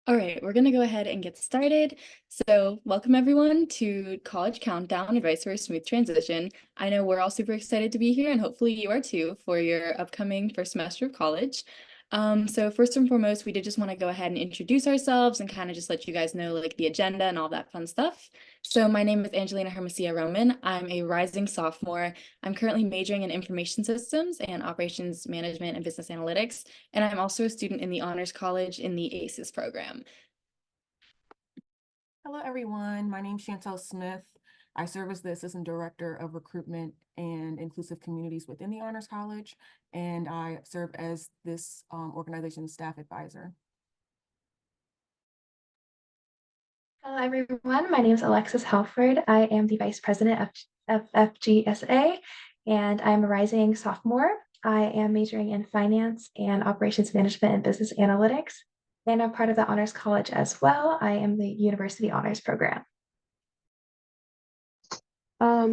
All right, we're going to go ahead and get started. So, welcome everyone to College Countdown, Advice for a Smooth Transition. I know we're all super excited to be here, and hopefully you are too for your upcoming first semester of college. So first and foremost, we did just want to go ahead and introduce ourselves and kind of just let you guys know like the agenda and all that fun stuff. So my name is Angelina Hermosia Roman. I'm a rising sophomore. I'm currently majoring in information systems and operations management and business analytics. And I'm also a student in the Honors College in the ACES program. Hello, everyone. My name is Chantel Smith. I serve as the Assistant Director of Recruitment and Inclusive Communities within the Honors College, and I serve as this organization's staff advisor. Hello, everyone. My name is Alexis Halford. I am the Vice President of FGSA, and I'm a rising sophomore. I am majoring in finance and operations management and business analytics, and I'm part of the Honors College as well. I am the University Honors Program.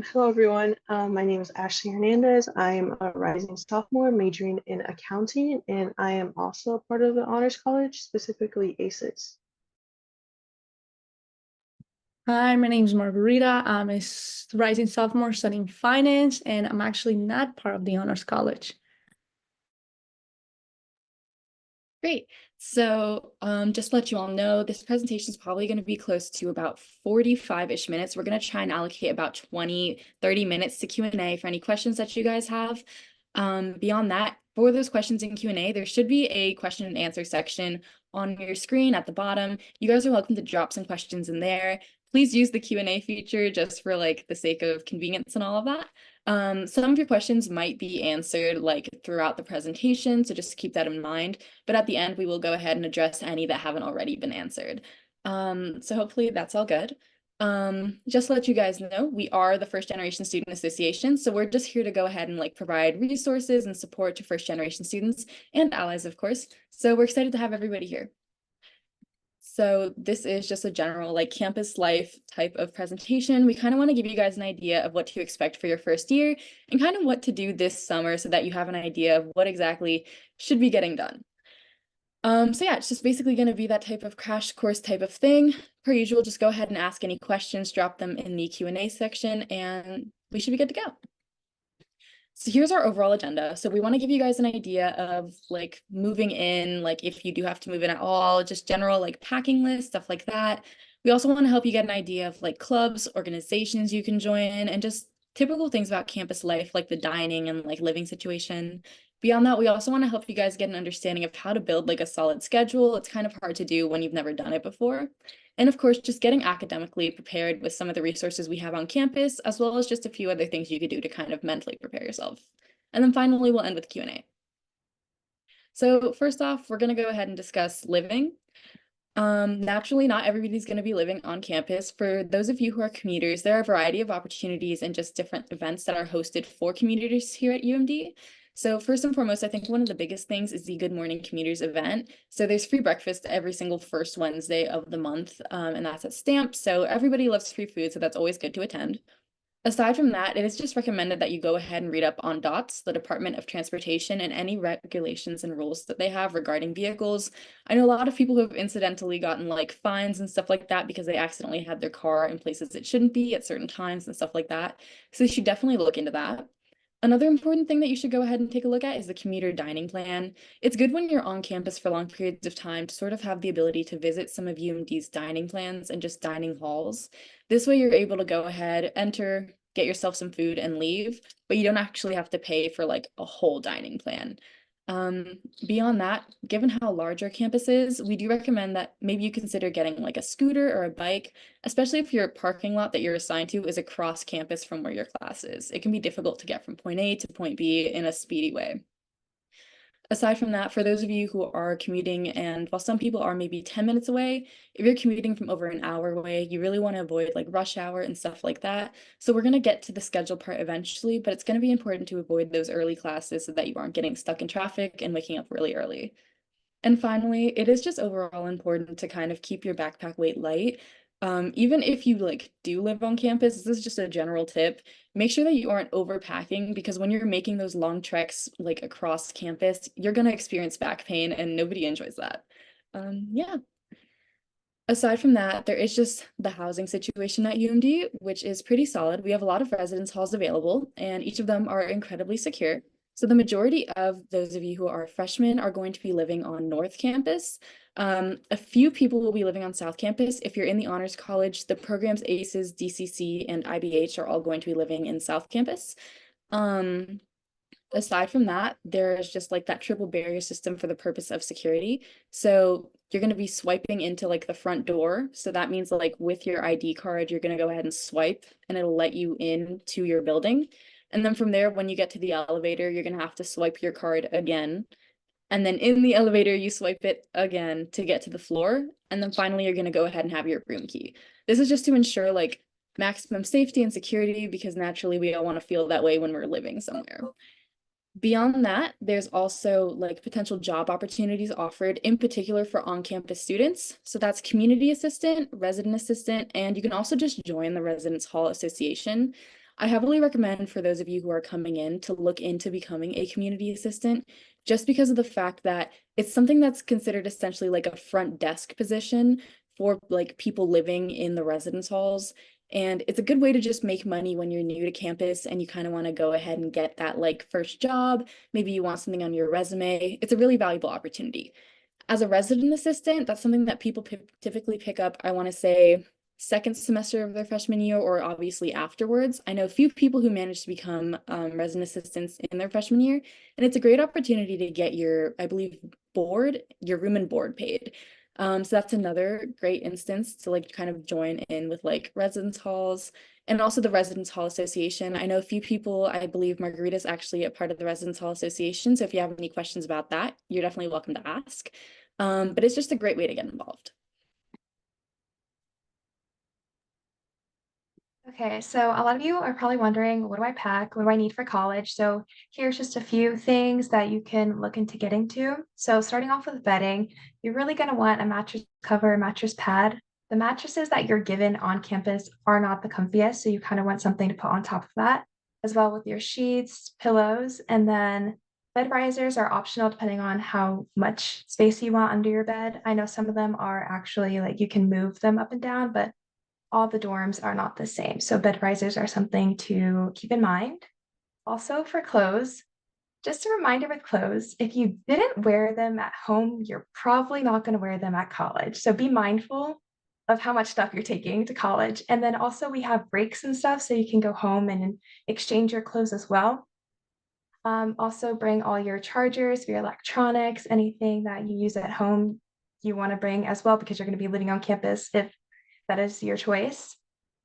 Hello, everyone. My name is Ashley Hernandez. I am a rising sophomore majoring in accounting, and I am also a part of the Honors College, specifically ACES. Hi, my name is Margarita. I'm a rising sophomore studying finance, and I'm actually not part of the Honors College. Great. So just to let you all know, this presentation is probably going to be close to about 45-ish minutes. We're going to try and allocate about 20-30 minutes to Q&A for any questions that you guys have. Beyond that, for those questions in Q&A, there should be a question and answer section on your screen at the bottom. You guys are welcome to drop some questions in there. Please use the Q&A feature just for like the sake of convenience and all of that. Some of your questions might be answered like throughout the presentation, so just keep that in mind. But at the end, we will go ahead and address any that haven't already been answered. So hopefully that's all good. Just to let you guys know, we are the First Generation Student Association, so we're just here to go ahead and like provide resources and support to first generation students and allies, of course. So we're excited to have everybody here. So this is just a general like campus life type of presentation. We kind of want to give you guys an idea of what to expect for your first year and kind of what to do this summer so that you have an idea of what exactly should be getting done. So yeah, it's just basically going to be that type of crash course type of thing. Per usual, just go ahead and ask any questions, drop them in the Q&A section, and we should be good to go. So here's our overall agenda. So we want to give you guys an idea of like moving in, like if you do have to move in at all, just general like packing list, stuff like that. We also want to help you get an idea of like clubs, organizations you can join, and just typical things about campus life, like the dining and like living situation. Beyond that, we also want to help you guys get an understanding of how to build like a solid schedule. It's kind of hard to do when you've never done it before. And of course, just getting academically prepared with some of the resources we have on campus, as well as just a few other things you could do to kind of mentally prepare yourself. And then finally, we'll end with Q&A. So first off, we're going to go ahead and discuss living. Naturally, not everybody's going to be living on campus. For those of you who are commuters, there are a variety of opportunities and just different events that are hosted for commuters here at UMD. So first and foremost, I think one of the biggest things is the Good Morning Commuters event. So there's free breakfast every single first Wednesday of the month, and that's at Stamp. So everybody loves free food, so that's always good to attend. Aside from that, it is just recommended that you go ahead and read up on DOTS, the Department of Transportation, and any regulations and rules that they have regarding vehicles. I know a lot of people who have incidentally gotten like fines and stuff like that because they accidentally had their car in places it shouldn't be at certain times and stuff like that. So you should definitely look into that. Another important thing that you should go ahead and take a look at is the commuter dining plan. It's good when you're on campus for long periods of time to sort of have the ability to visit some of UMD's dining plans and just dining halls. This way you're able to go ahead, enter, get yourself some food and leave, but you don't actually have to pay for like a whole dining plan. Beyond that, given how large our campus is, we do recommend that maybe you consider getting like a scooter or a bike, especially if your parking lot that you're assigned to is across campus from where your class is. It can be difficult to get from point A to point B in a speedy way. Aside from that, for those of you who are commuting, and while some people are maybe 10 minutes away, if you're commuting from over an hour away, you really want to avoid like rush hour and stuff like that. So we're going to get to the schedule part eventually, but it's going to be important to avoid those early classes so that you aren't getting stuck in traffic and waking up really early. And finally, it is just overall important to kind of keep your backpack weight light. Even if you like do live on campus, this is just a general tip. Make sure that you aren't overpacking because when you're making those long treks like across campus, you're gonna experience back pain and nobody enjoys that. Yeah. Aside from that, there is just the housing situation at UMD, which is pretty solid. We have a lot of residence halls available, and each of them are incredibly secure. So the majority of those of you who are freshmen are going to be living on North Campus. A few people will be living on South Campus. If you're in the Honors College, the programs ACES, DCC, and IBH are all going to be living in South Campus. Aside from that, there's just like that triple barrier system for the purpose of security. So you're going to be swiping into like the front door. So that means like with your ID card, you're going to go ahead and swipe and it'll let you in to your building. And then from there, when you get to the elevator, you're going to have to swipe your card again. And then in the elevator, you swipe it again to get to the floor. And then finally, you're going to go ahead and have your room key. This is just to ensure like maximum safety and security because naturally we all want to feel that way when we're living somewhere. Beyond that, there's also like potential job opportunities offered in particular for on-campus students. So that's community assistant, resident assistant, and you can also just join the Residence Hall Association. I heavily recommend for those of you who are coming in to look into becoming a community assistant just because of the fact that it's something that's considered essentially like a front desk position for like people living in the residence halls. And it's a good way to just make money when you're new to campus and you kind of want to go ahead and get that like first job. Maybe you want something on your resume. It's a really valuable opportunity. As a resident assistant, that's something that people typically pick up, I want to say, second semester of their freshman year or obviously afterwards. I know a few people who managed to become resident assistants in their freshman year, and it's a great opportunity to get your, I believe, your room and board paid. So that's another great instance to like kind of join in with like residence halls and also the Residence Hall Association. I know a few people, I believe Margarita's actually a part of the Residence Hall Association. So if you have any questions about that, you're definitely welcome to ask. But it's just a great way to get involved. Okay, so a lot of you are probably wondering, what do I pack? What do I need for college? So here's just a few things that you can look into getting to. So starting off with bedding, you're really going to want a mattress cover, a mattress pad. The mattresses that you're given on campus are not the comfiest, so you kind of want something to put on top of that, as well with your sheets, pillows, and then bed risers are optional depending on how much space you want under your bed. I know some of them are actually like you can move them up and down, but all the dorms are not the same. So bed risers are something to keep in mind. Also for clothes, just a reminder with clothes, if you didn't wear them at home, you're probably not going to wear them at college. So be mindful of how much stuff you're taking to college. And then also we have breaks and stuff, so you can go home and exchange your clothes as well. Also bring all your chargers, your electronics, anything that you use at home, you want to bring as well because you're going to be living on campus if that is your choice.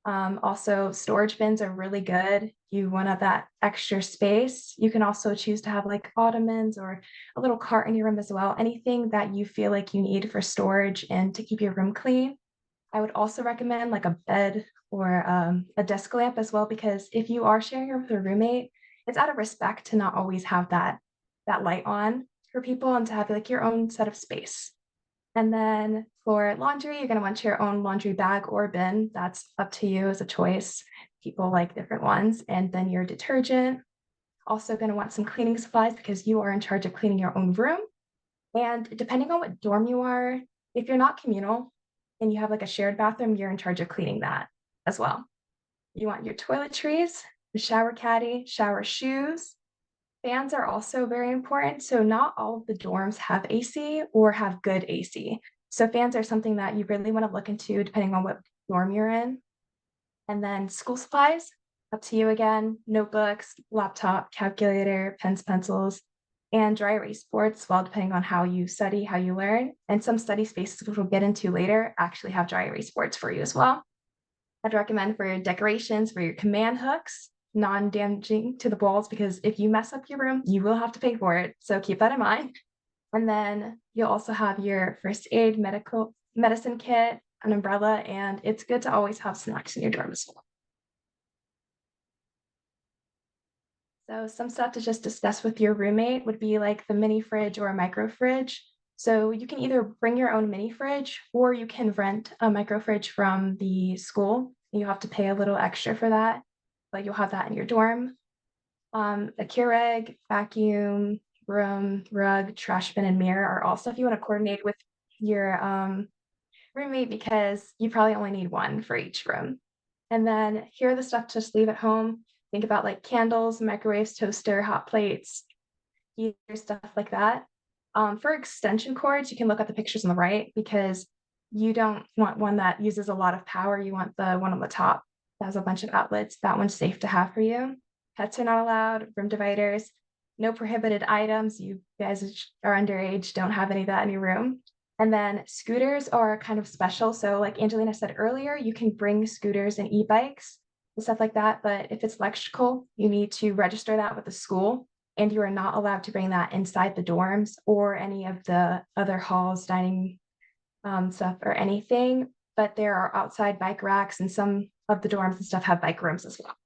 Also, storage bins are really good. You want to have that extra space. You can also choose to have like ottomans or a little cart in your room as well. Anything that you feel like you need for storage and to keep your room clean. I would also recommend like a bed or a desk lamp as well, because if you are sharing a room with a roommate, it's out of respect to not always have that light on for people and to have like your own set of space. And then for laundry, you're going to want your own laundry bag or bin. That's up to you as a choice. People like different ones. And then your detergent. Also going to want some cleaning supplies because you are in charge of cleaning your own room. And depending on what dorm you are, if you're not communal and you have like a shared bathroom, you're in charge of cleaning that as well. You want your toiletries, the shower caddy, shower shoes. Fans are also very important. So not all of the dorms have AC or have good AC. So fans are something that you really want to look into depending on what dorm you're in. And then school supplies, up to you again, notebooks, laptop, calculator, pens, pencils, and dry erase boards, well, depending on how you study, how you learn. And some study spaces, which we'll get into later, actually have dry erase boards for you as well. I'd recommend for your decorations, for your command hooks, non-damaging to the walls, because if you mess up your room, you will have to pay for it. So keep that in mind. And then you'll also have your first aid, medicine kit, an umbrella, and it's good to always have snacks in your dorm as well. So some stuff to just discuss with your roommate would be like the mini fridge or a micro fridge. So you can either bring your own mini fridge or you can rent a micro fridge from the school. You have to pay a little extra for that, but you'll have that in your dorm. A Keurig, vacuum, broom, rug, trash bin, and mirror are also if you want to coordinate with your roommate because you probably only need one for each room. And then here are the stuff to just leave at home. Think about like candles, microwaves, toaster, hot plates, heater, stuff like that. For extension cords, you can look at the pictures on the right because you don't want one that uses a lot of power. You want the one on the top that has a bunch of outlets. That one's safe to have for you. Pets are not allowed, room dividers, no prohibited items. You guys are underage, don't have any of that in your room. And then scooters are kind of special. So like Angelina said earlier, you can bring scooters and e-bikes and stuff like that. But if it's electrical, you need to register that with the school. And you are not allowed to bring that inside the dorms or any of the other halls, dining stuff or anything. But there are outside bike racks and some of the dorms and stuff have bike rooms as well.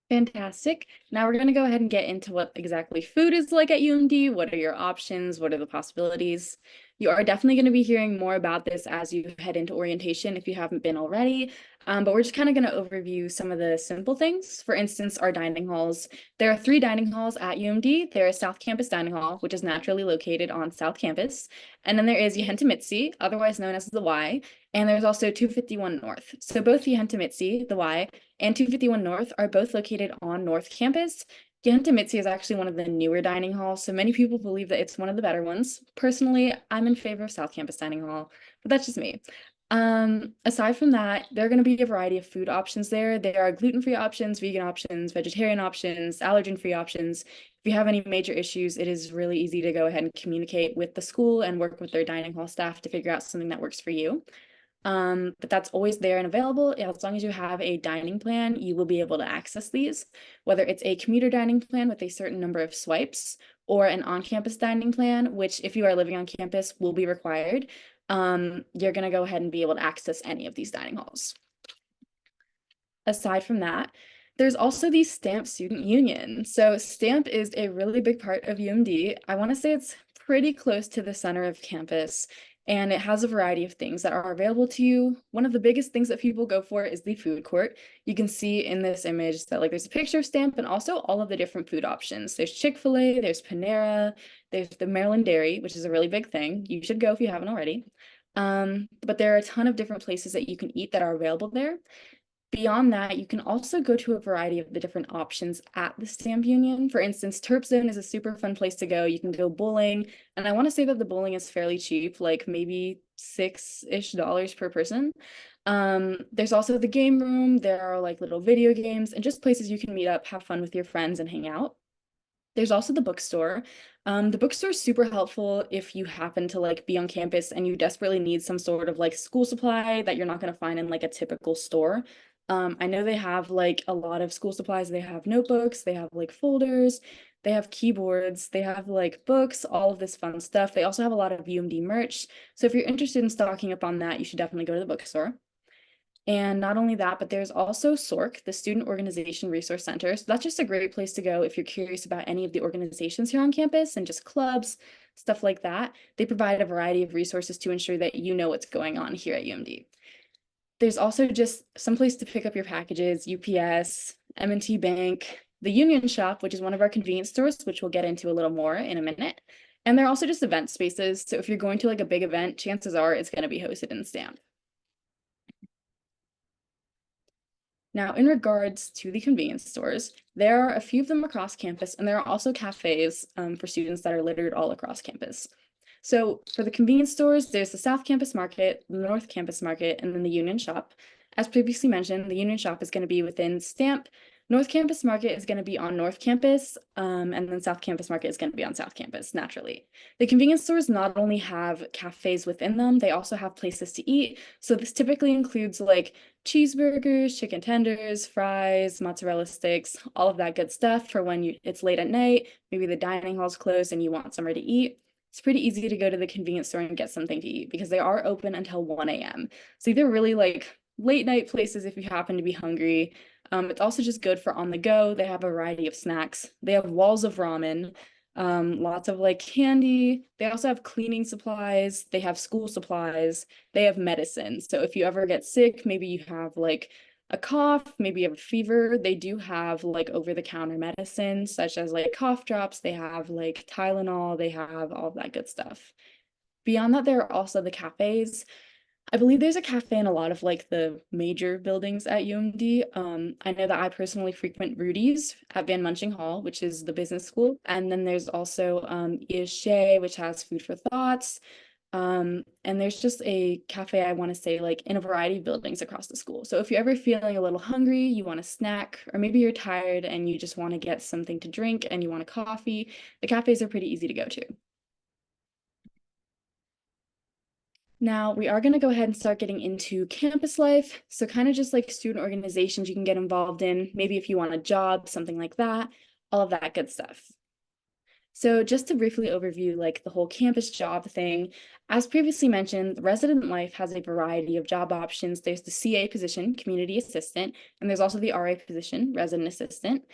Fantastic. Now we're going to go ahead and get into what exactly food is like at UMD. What are your options? What are the possibilities? You are definitely going to be hearing more about this as you head into orientation if you haven't been already. But we're just kind of going to overview some of the simple things. For instance, our dining halls. There are 3 dining halls at UMD. There is South Campus Dining Hall, which is naturally located on South Campus. And then there is Yehentimitsi, otherwise known as the Y. And there's also 251 North. So both Yehentimitsi, the Y, and 251 North are both located on North Campus. Yehentimitsi is actually one of the newer dining halls, so many people believe that it's one of the better ones. Personally, I'm in favor of South Campus Dining Hall, but that's just me. Aside from that, there are going to be a variety of food options there. There are gluten-free options, vegan options, vegetarian options, allergen-free options. If you have any major issues, it is really easy to go ahead and communicate with the school and work with their dining hall staff to figure out something that works for you. But that's always there and available. As long as you have a dining plan, you will be able to access these, whether it's a commuter dining plan with a certain number of swipes or an on-campus dining plan, which if you are living on campus will be required. You're going to go ahead and be able to access any of these dining halls. Aside from that, there's also the STAMP student union. So STAMP is a really big part of UMD. I want to say it's pretty close to the center of campus, and it has a variety of things that are available to you. One of the biggest things that people go for is the food court. You can see in this image that like there's a picture of STAMP and also all of the different food options. There's Chick-fil-A, there's Panera, there's the Maryland Dairy, which is a really big thing. You should go if you haven't already. But there are a ton of different places that you can eat that are available there. Beyond that, you can also go to a variety of the different options at the STAMP Union. For instance, Terp Zone is a super fun place to go. You can go bowling, and I want to say that the bowling is fairly cheap, like maybe $6-ish per person. There's also the game room. There are like little video games and just places you can meet up, have fun with your friends, and hang out. There's also the bookstore. The bookstore is super helpful if you happen to like be on campus and you desperately need some sort of like school supply that you're not going to find in like a typical store. I know they have like a lot of school supplies. They have notebooks, they have like folders, they have keyboards, they have like books, all of this fun stuff. They also have a lot of UMD merch. So if you're interested in stocking up on that, you should definitely go to the bookstore. And not only that, but there's also SORC, the Student Organization Resource Center. So that's just a great place to go if you're curious about any of the organizations here on campus and just clubs, stuff like that. They provide a variety of resources to ensure that you know what's going on here at UMD. There's also just some place to pick up your packages, UPS, M&T Bank, the Union Shop, which is one of our convenience stores, which we'll get into a little more in a minute. And they're also just event spaces. So if you're going to like a big event, chances are it's going to be hosted in STAMP. Now, in regards to the convenience stores, there are a few of them across campus, and there are also cafes for students that are littered all across campus. So for the convenience stores, there's the South Campus Market, the North Campus Market, and then the Union Shop. As previously mentioned, the Union Shop is going to be within STAMP. North Campus Market is going to be on North Campus, and then South Campus Market is going to be on South Campus, naturally. The convenience stores not only have cafes within them, they also have places to eat. So this typically includes like cheeseburgers, chicken tenders, fries, mozzarella sticks, all of that good stuff for when it's late at night, maybe the dining hall's closed and you want somewhere to eat. It's pretty easy to go to the convenience store and get something to eat because they are open until 1 a.m. So they're really like late night places if you happen to be hungry. It's also just good for on the go. They have a variety of snacks. They have walls of ramen, lots of like candy. They also have cleaning supplies. They have school supplies. They have medicine. So if you ever get sick, maybe you have like a cough, maybe you have a fever, they do have like over-the-counter medicines such as like cough drops, they have like Tylenol, they have all that good stuff. Beyond that, there are also the cafes. I believe there's a cafe in a lot of like the major buildings at UMD. I know that I personally frequent Rudy's at Van Munching Hall, which is the business school. And then there's also FGSA, which has food for thoughts. And there's just a cafe, I want to say, like in a variety of buildings across the school. So if you're ever feeling a little hungry, you want a snack, or maybe you're tired and you just want to get something to drink and you want a coffee, the cafes are pretty easy to go to. Now, we are going to go ahead and start getting into campus life. So kind of just like student organizations you can get involved in, maybe if you want a job, something like that, all of that good stuff. So just to briefly overview like the whole campus job thing, as previously mentioned, resident life has a variety of job options. There's the CA position, community assistant, and there's also the RA position, resident assistant.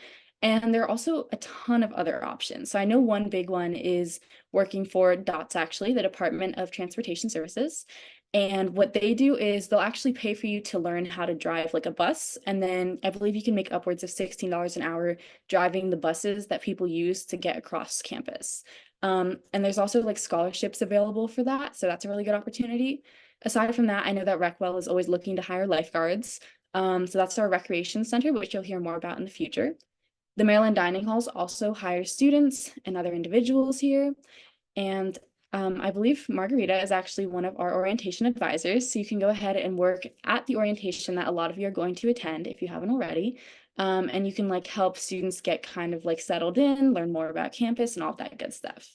And there are also a ton of other options. So I know one big one is working for DOTS, actually, the Department of Transportation Services. And what they do is they'll actually pay for you to learn how to drive like a bus. And then I believe you can make upwards of $16 an hour driving the buses that people use to get across campus. And there's also like scholarships available for that. So that's a really good opportunity. Aside from that, I know that Recwell is always looking to hire lifeguards. So that's our recreation center, which you'll hear more about in the future. The Maryland Dining Halls also hire students and other individuals here. And I believe Margarita is actually one of our orientation advisors. So you can go ahead and work at the orientation that a lot of you are going to attend if you haven't already. And you can like help students get kind of like settled in, learn more about campus and all that good stuff.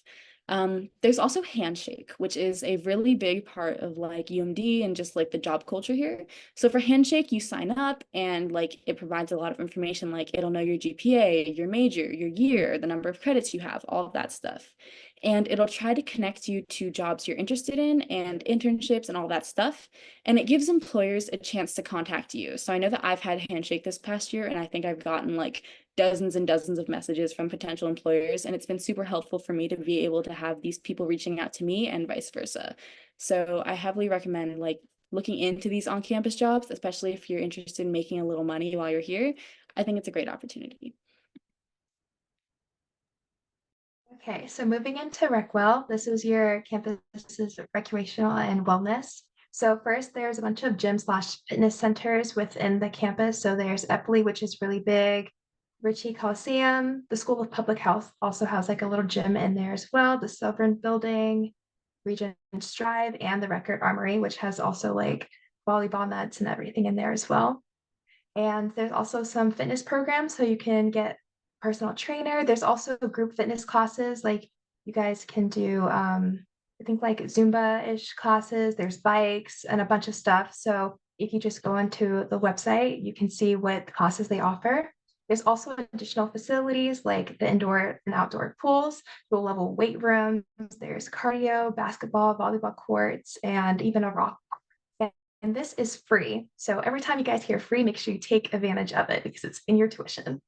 There's also Handshake, which is a really big part of like UMD and just like the job culture here. So for Handshake, you sign up and like it provides a lot of information, like it'll know your GPA, your major, your year, the number of credits you have, all of that stuff. And it'll try to connect you to jobs you're interested in and internships and all that stuff. And it gives employers a chance to contact you. So I know that I've had Handshake this past year, and I think I've gotten like dozens and dozens of messages from potential employers, and it's been super helpful for me to be able to have these people reaching out to me and vice versa. So I heavily recommend like looking into these on-campus jobs, especially if you're interested in making a little money while you're here. I think it's a great opportunity. Okay, so moving into Recwell, this is your campus's recreational and wellness. So first, there's a bunch of gym/fitness centers within the campus. So there's Epley, which is really big, Ritchie Coliseum. The School of Public Health also has like a little gym in there as well. The Sovereign Building, Regent's Drive, and the Record Armory, which has also like volleyball nets and everything in there as well. And there's also some fitness programs, so you can get personal trainer. There's also group fitness classes, like you guys can do, I think like Zumba-ish classes. There's bikes and a bunch of stuff. So if you just go into the website, you can see what classes they offer. There's also additional facilities like the indoor and outdoor pools, dual level weight rooms. There's cardio, basketball, volleyball courts, and even a rock. And this is free. So every time you guys hear free, make sure you take advantage of it because it's in your tuition.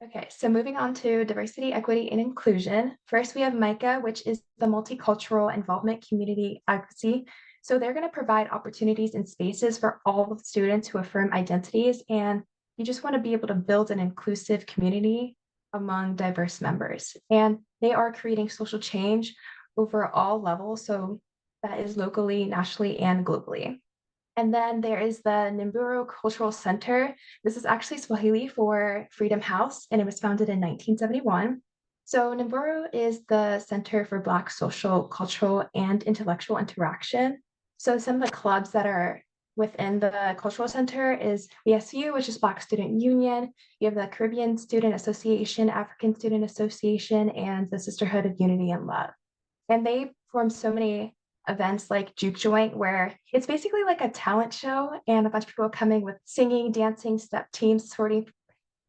Okay, so moving on to diversity, equity, and inclusion. First, we have MICA, which is the Multicultural Involvement Community Advocacy. So they're going to provide opportunities and spaces for all students who affirm identities, and you just want to be able to build an inclusive community among diverse members. And they are creating social change over all levels, so that is locally, nationally, and globally. And then there is the Nimburu Cultural Center. This is actually Swahili for Freedom House, and it was founded in 1971. So Nimburu is the Center for Black social, cultural, and intellectual interaction. So some of the clubs that are within the cultural center is BSU, which is Black Student Union. You have the Caribbean Student Association, African Student Association, and the Sisterhood of Unity and Love. And they form so many events like Juke Joint, where it's basically like a talent show and a bunch of people coming with singing, dancing, step teams, sorting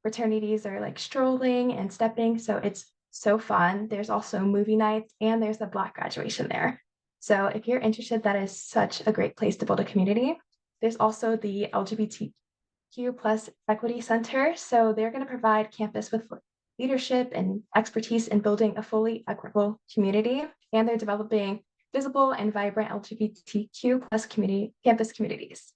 fraternities are like strolling and stepping. So it's so fun. There's also movie nights and there's the Black graduation there. So if you're interested, that is such a great place to build a community. There's also the LGBTQ plus Equity Center. So they're going to provide campus with leadership and expertise in building a fully equitable community. And they're developing visible and vibrant LGBTQ plus campus communities.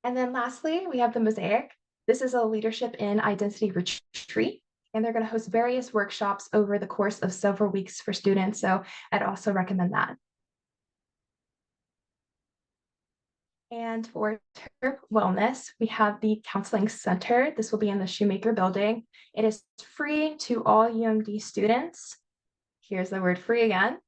And then lastly, we have the Mosaic. This is a leadership in identity retreat, and they're going to host various workshops over the course of several weeks for students. So I'd also recommend that. And for Turk Wellness, we have the Counseling Center. This will be in the Shoemaker Building. It is free to all UMD students. Here's the word free again.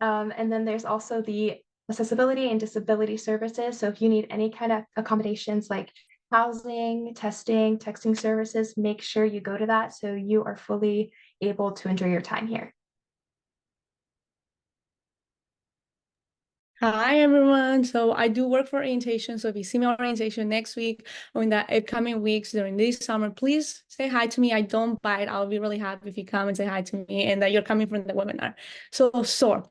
And then there's also the accessibility and disability services. So if you need any kind of accommodations like housing, testing, texting services, make sure you go to that so you are fully able to enjoy your time here. Hi everyone. So I do work for orientation. So if you see me on orientation next week or in the upcoming weeks during this summer, please say hi to me. I don't bite. I'll be really happy if you come and say hi to me and that you're coming from the webinar. So SOAR.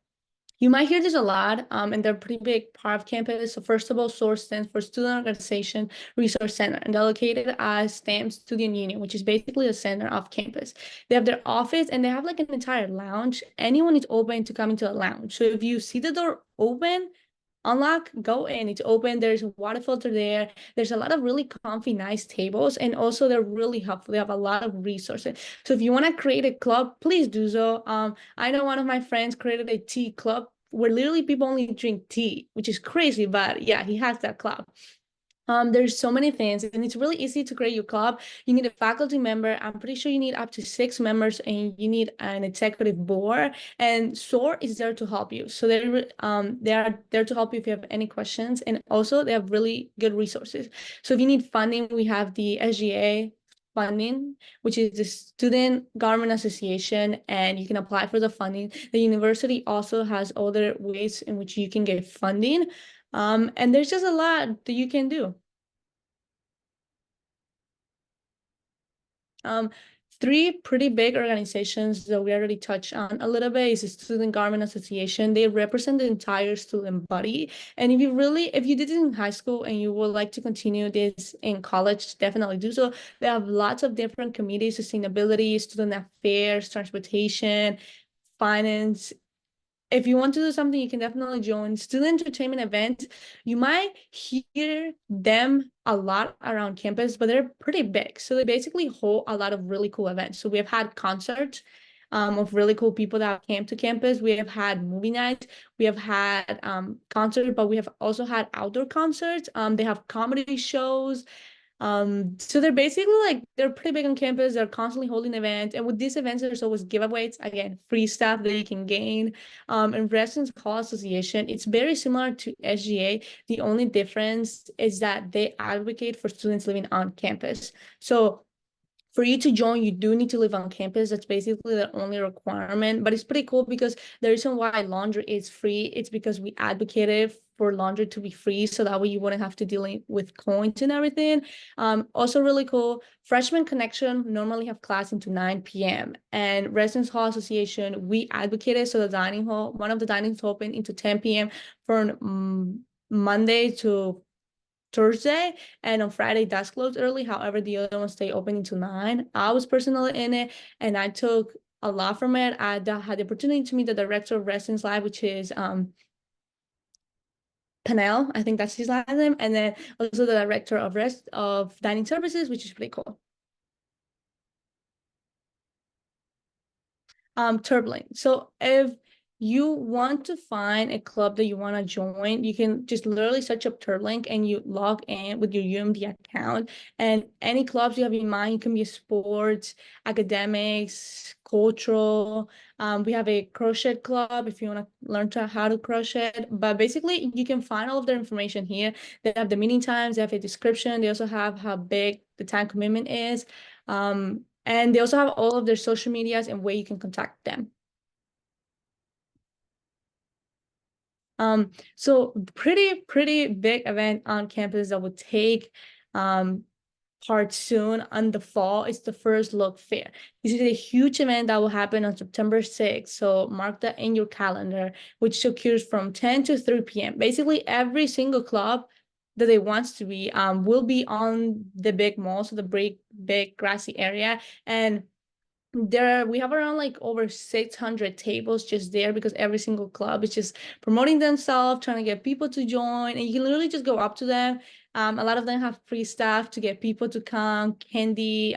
You might hear this a lot, and they're a pretty big part of campus. So first of all, SOAR stands for Student Organization Resource Center, and they're located at STEM Student Union, which is basically the center of campus. They have their office, and they have like an entire lounge. Anyone is open to come into a lounge. So if you see the door open, unlock, go in, it's open, there's a water filter there, there's a lot of really comfy, nice tables, and also they're really helpful. They have a lot of resources. So if you want to create a club, please do so. I know one of my friends created a tea club where literally people only drink tea, which is crazy, but yeah, he has that club. There's so many things, and it's really easy to create your club. You need a faculty member. I'm pretty sure you need up to 6 members, and you need an executive board. And SOAR is there to help you. So they are there to help you if you have any questions, and also they have really good resources. So if you need funding, we have the SGA funding, which is the Student Government Association, and you can apply for the funding. The university also has other ways in which you can get funding. And there's just a lot that you can do. Three pretty big organizations that we already touched on a little bit is the Student Government Association. They represent the entire student body. And if you did it in high school and you would like to continue this in college, definitely do so. They have lots of different committees: sustainability, student affairs, transportation, finance. If you want to do something, you can definitely join student entertainment events. You might hear them a lot around campus, but they're pretty big. So they basically hold a lot of really cool events. So we have had concerts of really cool people that came to campus. We have had movie nights. We have had concerts, but we have also had outdoor concerts. They have comedy shows. So they're basically they're pretty big on campus. They're constantly holding events, and with these events there's always giveaways, again, free stuff that you can gain. And Residence Hall Association, it's very similar to SGA. The only difference is that they advocate for students living on campus. So for you to join, you do need to live on campus. That's basically the only requirement, but it's pretty cool because the reason why laundry is free, it's because we advocated for laundry to be free, so that way you wouldn't have to deal with coins and everything. Also really cool, Freshman Connection normally have class into 9 p.m. and Residence Hall Association, we advocated so one of the dining halls open into 10 p.m. from Monday to Thursday, and on Friday that's closed early. However, the other ones stay open until 9. I was personally in it, and I took a lot from it. I had the opportunity to meet the director of Residence Live, which is Panel, I think that's his last name, and then also the director of Dining Services, which is pretty cool. Turbulent. So if you want to find a club that you want to join, you can just literally search up Turblink and you log in with your UMD account. And any clubs you have in mind, it can be sports, academics, cultural. We have a crochet club if you want to learn how to crochet. But basically, you can find all of their information here. They have the meeting times, they have a description. They also have how big the time commitment is. And they also have all of their social medias and where you can contact them. So pretty big event on campus that would take part soon on the fall is the First Look Fair. This is a huge event that will happen on September 6th. So mark that in your calendar, which occurs from 10 to 3 p.m. Basically, every single club that it wants to be will be on the big mall, so the big grassy area. And we have around like over 600 tables just there, because every single club is just promoting themselves, trying to get people to join, and you can literally just go up to them. A lot of them have free stuff to get people to come, candy,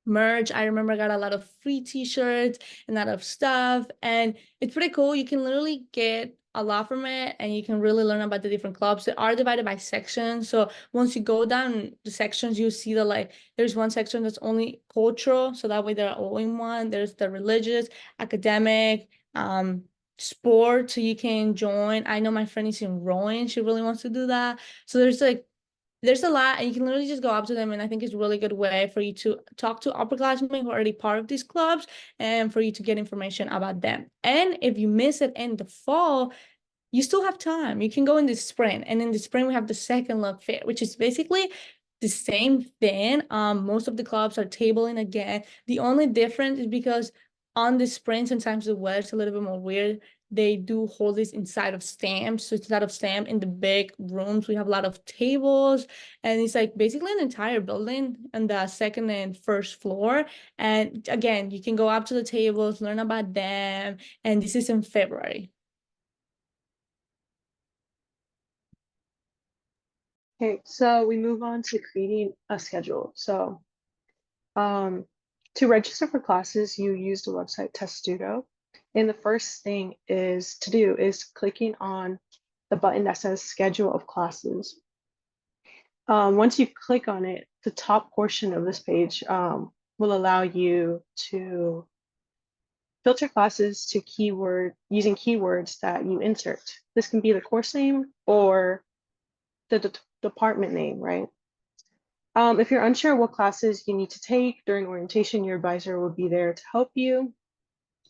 merch. I remember I got a lot of free t-shirts and a lot of stuff, and it's pretty cool. You can literally get a lot from it, and you can really learn about the different clubs. They are divided by sections, so once you go down the sections, you see that like there's one section that's only cultural, so that way they're all in one. There's the religious, academic, sport, so you can join. I know my friend is in rowing, she really wants to do that. So there's a lot, and you can literally just go up to them, and I think it's a really good way for you to talk to upperclassmen who are already part of these clubs, and for you to get information about them. And if you miss it in the fall, you still have time. You can go in the spring, and in the spring we have the second look fair, which is basically the same thing. Most of the clubs are tabling again. The only difference is because on the spring, sometimes the weather's a little bit more weird. They do hold this inside of stamps. So it's a lot of stamp in the big rooms. We have a lot of tables, and it's like basically an entire building on the second and first floor. And again, you can go up to the tables, learn about them. And this is in February. Okay, so we move on to creating a schedule. So to register for classes, you use the website Testudo. And the first thing to do is clicking on the button that says schedule of classes. Once you click on it, the top portion of this page will allow you to filter classes to using keywords that you insert. This can be the course name or the department name, right? If you're unsure what classes you need to take during orientation, your advisor will be there to help you.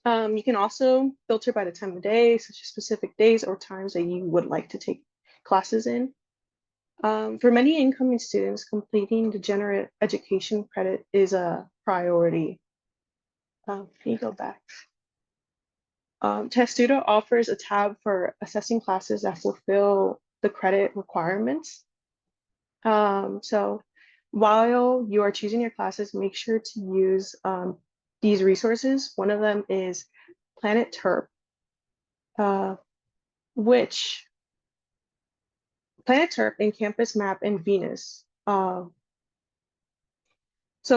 You can also filter by the time of day, such as specific days or times that you would like to take classes in. For many incoming students, completing the general education credit is a priority. Can you go back? Testudo offers a tab for assessing classes that fulfill the credit requirements. So while you are choosing your classes, make sure to use these resources. One of them is Planet Terp, which Planet Terp and Campus Map and Venus. So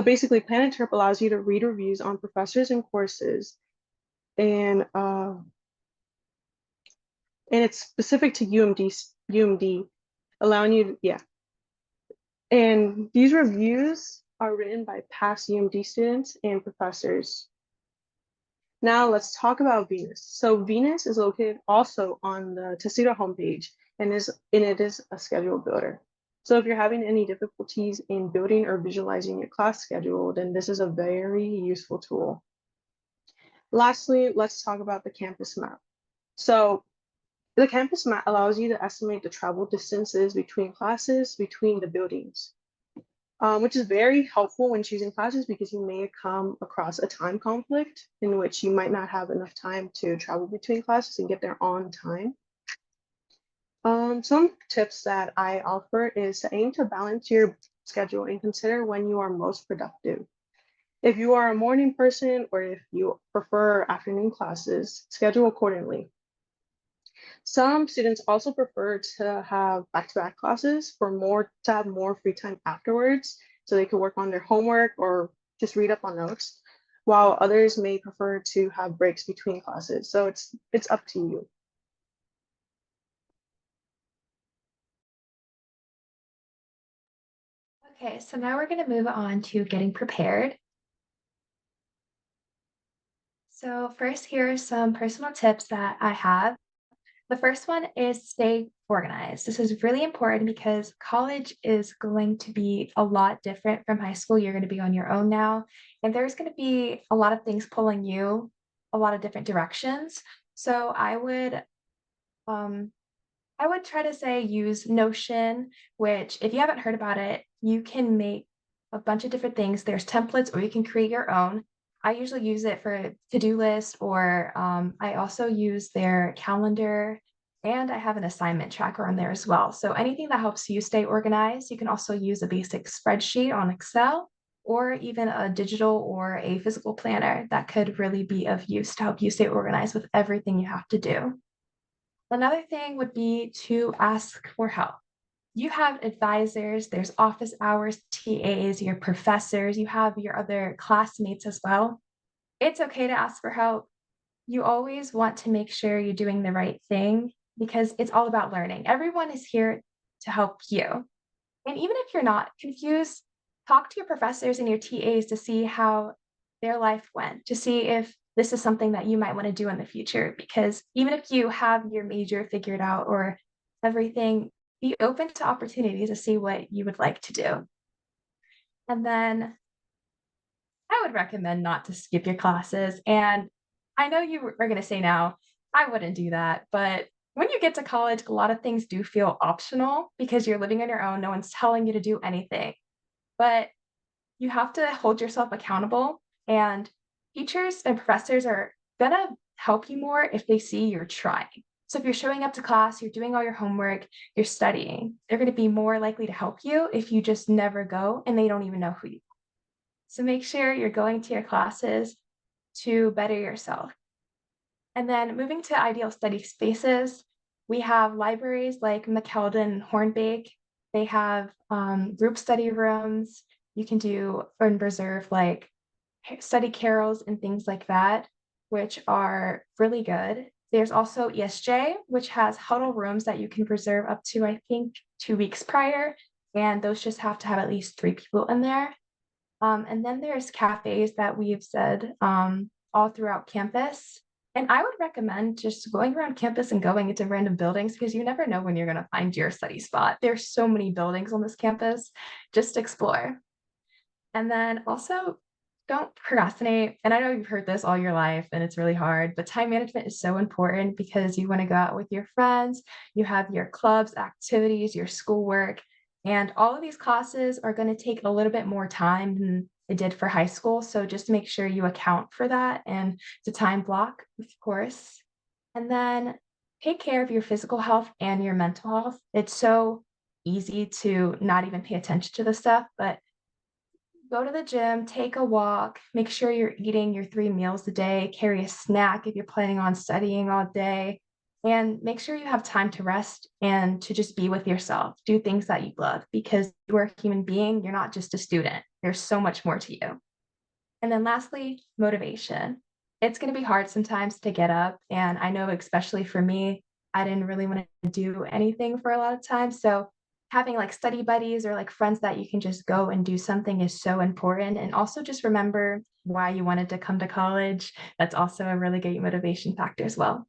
basically, Planet Terp allows you to read reviews on professors and courses, and it's specific to UMD, allowing you to, yeah. And these reviews are written by past UMD students and professors. Now let's talk about Venus. So Venus is located also on the Testudo homepage, and it is a schedule builder. So if you're having any difficulties in building or visualizing your class schedule, then this is a very useful tool. Lastly, let's talk about the campus map. So the campus map allows you to estimate the travel distances between classes, between the buildings, which is very helpful when choosing classes because you may come across a time conflict in which you might not have enough time to travel between classes and get there on time. Some tips that I offer is to aim to balance your schedule and consider when you are most productive. If you are a morning person or if you prefer afternoon classes, schedule accordingly. Some students also prefer to have back-to-back classes to have more free time afterwards, so they can work on their homework or just read up on notes, while others may prefer to have breaks between classes. So it's up to you. Okay, so now we're going to move on to getting prepared. So first, here are some personal tips that I have. The first one is stay organized. This is really important because college is going to be a lot different from high school. You're going to be on your own now, and there's going to be a lot of things pulling you a lot of different directions. So I would try to say use Notion, which if you haven't heard about it, you can make a bunch of different things. There's templates or you can create your own. I usually use it for to-do list, or I also use their calendar, and I have an assignment tracker on there as well. So anything that helps you stay organized. You can also use a basic spreadsheet on Excel. or even a digital or a physical planner that could really be of use to help you stay organized with everything you have to do. Another thing would be to ask for help. You have advisors, there's office hours, TAs, your professors, you have your other classmates as well. It's okay to ask for help. You always want to make sure you're doing the right thing because it's all about learning. Everyone is here to help you. And even if you're not confused, talk to your professors and your TAs to see how their life went, to see if this is something that you might want to do in the future. Because even if you have your major figured out or everything, be open to opportunities to see what you would like to do. And then I would recommend not to skip your classes. And I know you are going to say now, I wouldn't do that. But when you get to college, a lot of things do feel optional because you're living on your own. No one's telling you to do anything. But you have to hold yourself accountable. And teachers and professors are going to help you more if they see you're trying. So if you're showing up to class, you're doing all your homework, you're studying, they're going to be more likely to help you if you just never go and they don't even know who you are. So make sure you're going to your classes to better yourself. And then moving to ideal study spaces, we have libraries like McKeldin and Hornbeck. They have group study rooms. You can do and reserve like study carrels and things like that, which are really good. There's also ESJ, which has huddle rooms that you can reserve up to, I think, 2 weeks prior. And those just have to have at least 3 people in there. And then there's cafes that we've said all throughout campus. And I would recommend just going around campus and going into random buildings because you never know when you're going to find your study spot. There's so many buildings on this campus. Just explore. And then also don't procrastinate. And I know you've heard this all your life and it's really hard, but time management is so important because you want to go out with your friends, you have your clubs, activities, your schoolwork, and all of these classes are going to take a little bit more time than it did for high school. So just make sure you account for that and the time block, of course. And then take care of your physical health and your mental health. It's so easy to not even pay attention to this stuff, but go to the gym, take a walk, make sure you're eating your 3 meals a day, carry a snack if you're planning on studying all day, and make sure you have time to rest and to just be with yourself. Do things that you love because you're a human being, you're not just a student. There's so much more to you. And then lastly, motivation. It's going to be hard sometimes to get up. And I know, especially for me, I didn't really want to do anything for a lot of time. So having like study buddies or like friends that you can just go and do something is so important. And also just remember why you wanted to come to college. That's also a really great motivation factor as well.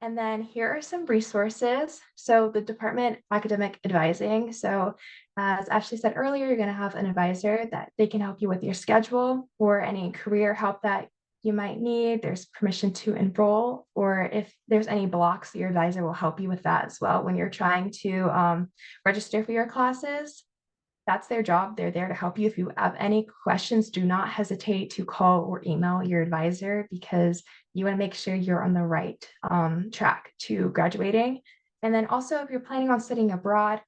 And then here are some resources. So the Department Academic Advising. So as Ashley said earlier, you're going to have an advisor that they can help you with your schedule or any career help that you might need. There's permission to enroll, or if there's any blocks, your advisor will help you with that as well when you're trying to register for your classes. That's their job. They're there to help you. If you have any questions, do not hesitate to call or email your advisor because you want to make sure you're on the right track to graduating. And then also, if you're planning on studying abroad,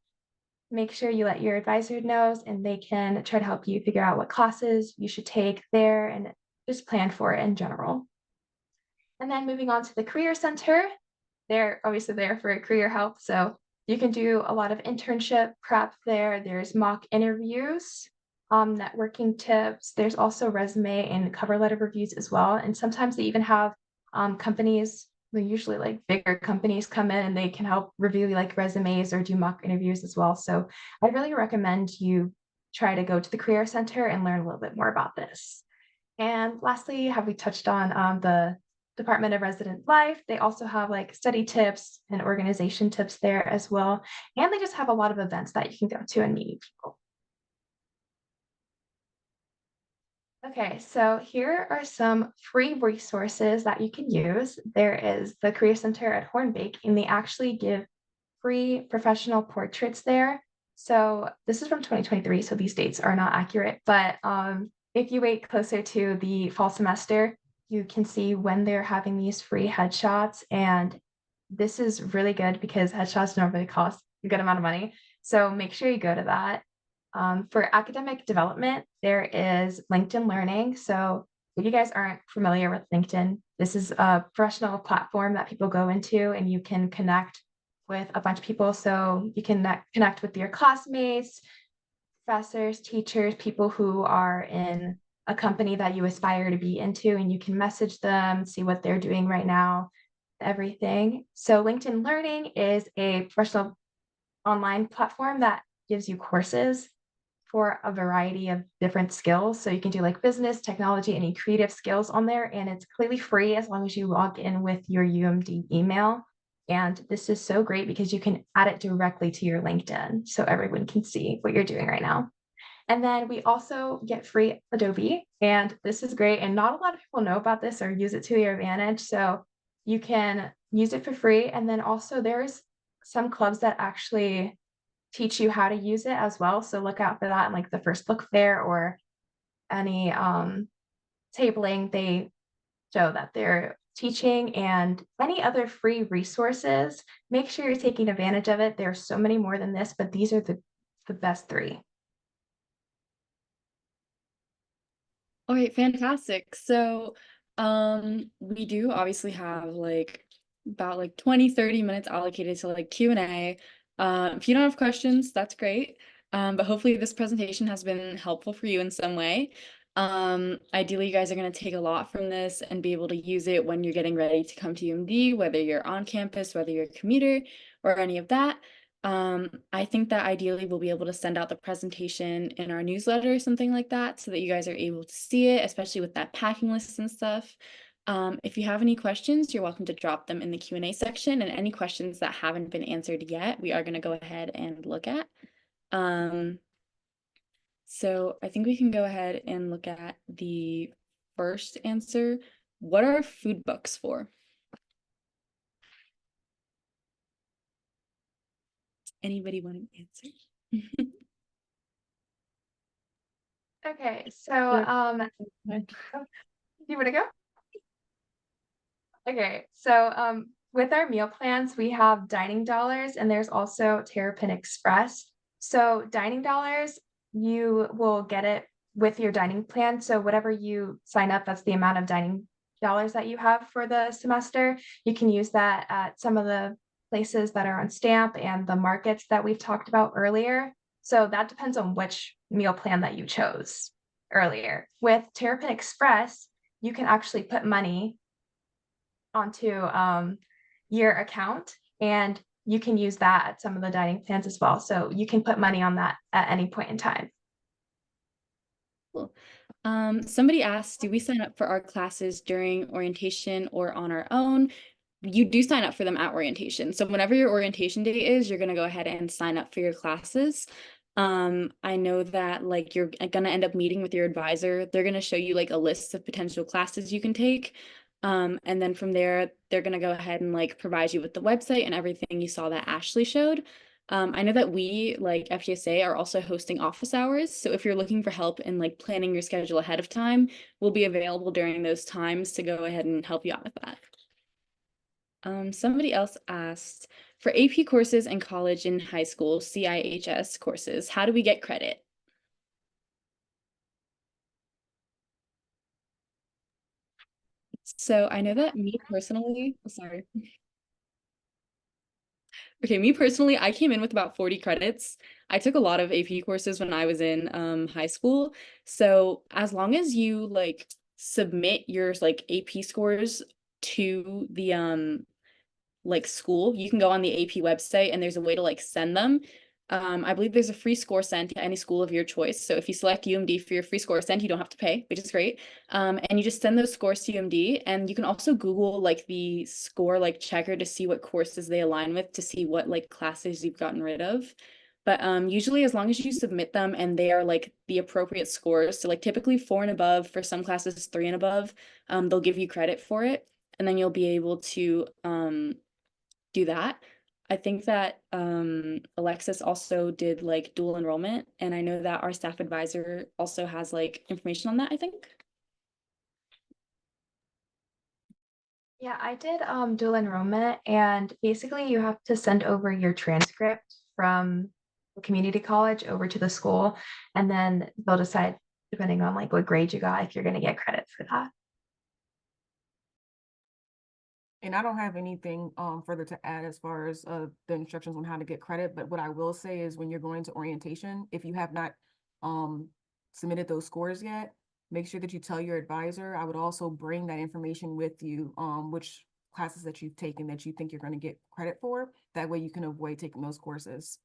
make sure you let your advisor know and they can try to help you figure out what classes you should take there and just plan for it in general. And then moving on to the Career Center, they're obviously there for career help. So you can do a lot of internship prep there. There's mock interviews, networking tips. There's also resume and cover letter reviews as well. And sometimes they even have companies, usually like bigger companies, come in and they can help review like resumes or do mock interviews as well. So I really recommend you try to go to the Career Center and learn a little bit more about this. And lastly, have we touched on the Department of Resident Life? They also have like study tips and organization tips there as well. And they just have a lot of events that you can go to and meet people. Okay, so here are some free resources that you can use. There is the Career Center at Hornbeck, and they actually give free professional portraits there. So this is from 2023, so these dates are not accurate, but if you wait closer to the fall semester, you can see when they're having these free headshots. And this is really good because headshots normally cost a good amount of money. So make sure you go to that. For academic development, there is LinkedIn Learning. So if you guys aren't familiar with LinkedIn, this is a professional platform that people go into and you can connect with a bunch of people. So you can connect with your classmates, professors, teachers, people who are in a company that you aspire to be into, and you can message them, see what they're doing right now, everything. So LinkedIn Learning is a professional online platform that gives you courses for a variety of different skills. So you can do like business, technology, any creative skills on there, and it's completely free as long as you log in with your UMD email. And this is so great because you can add it directly to your LinkedIn so everyone can see what you're doing right now. And then we also get free Adobe, and this is great. And not a lot of people know about this or use it to your advantage. So you can use it for free. And then also there's some clubs that actually teach you how to use it as well. So look out for that in like the first book fair or any tabling. They show that they're teaching, and any other free resources. Make sure you're taking advantage of it. There's so many more than this, but these are the best three. All right, fantastic. So, we do obviously have like about like 20, 30 minutes allocated to like Q&A. If you don't have questions, that's great. But hopefully this presentation has been helpful for you in some way. Ideally, you guys are going to take a lot from this and be able to use it when you're getting ready to come to UMD, whether you're on campus, whether you're a commuter, or any of that. I think that ideally we'll be able to send out the presentation in our newsletter or something like that so that you guys are able to see it, especially with that packing list and stuff. If you have any questions, you're welcome to drop them in the Q&A section, and any questions that haven't been answered yet, we are going to go ahead and look at. So I think we can go ahead and look at the first answer. What are food books for? Anybody want to answer? Okay, so you want to go? Okay, so with our meal plans, we have dining dollars, and there's also Terrapin Express. So dining dollars, you will get it with your dining plan. So whatever you sign up, that's the amount of dining dollars that you have for the semester. You can use that at some of the places that are on stamp and the markets that we've talked about earlier. So that depends on which meal plan that you chose earlier. With Terrapin Express, you can actually put money onto your account, and you can use that at some of the dining plans as well. So you can put money on that at any point in time. Cool. Somebody asked, do we sign up for our classes during orientation or on our own? You do sign up for them at orientation. So whenever your orientation day is, you're going to go ahead and sign up for your classes. I know that like you're going to end up meeting with your advisor. They're going to show you like a list of potential classes you can take. And then from there, they're going to go ahead and like provide you with the website and everything you saw that Ashley showed. I know that we, like FGSA, are also hosting office hours. So if you're looking for help in like planning your schedule ahead of time, we'll be available during those times to go ahead and help you out with that. Somebody else asked, for AP courses in college and high school, CIHS courses, how do we get credit? So I know that me personally, sorry. Okay, me personally, I came in with about 40 credits. I took a lot of AP courses when I was in high school. So as long as you like submit your like AP scores to the like school, you can go on the AP website and there's a way to like send them. I believe there's a free score sent to any school of your choice. So if you select UMD for your free score sent, you don't have to pay, which is great. And you just send those scores to UMD, and you can also Google like the score like checker to see what courses they align with, to see what like classes you've gotten rid of. But usually as long as you submit them and they are like the appropriate scores, so like typically 4 and above, for some classes 3 and above, they'll give you credit for it. And then you'll be able to do that. I think that Alexis also did like dual enrollment, and I know that our staff advisor also has like information on that, I think. Yeah, I did dual enrollment, and basically you have to send over your transcript from community college over to the school, and then they'll decide, depending on like what grade you got, if you're going to get credit for that. And I don't have anything further to add as far as the instructions on how to get credit, but what I will say is when you're going to orientation, if you have not submitted those scores yet, make sure that you tell your advisor. I would also bring that information with you, which classes that you've taken that you think you're going to get credit for. That way you can avoid taking those courses.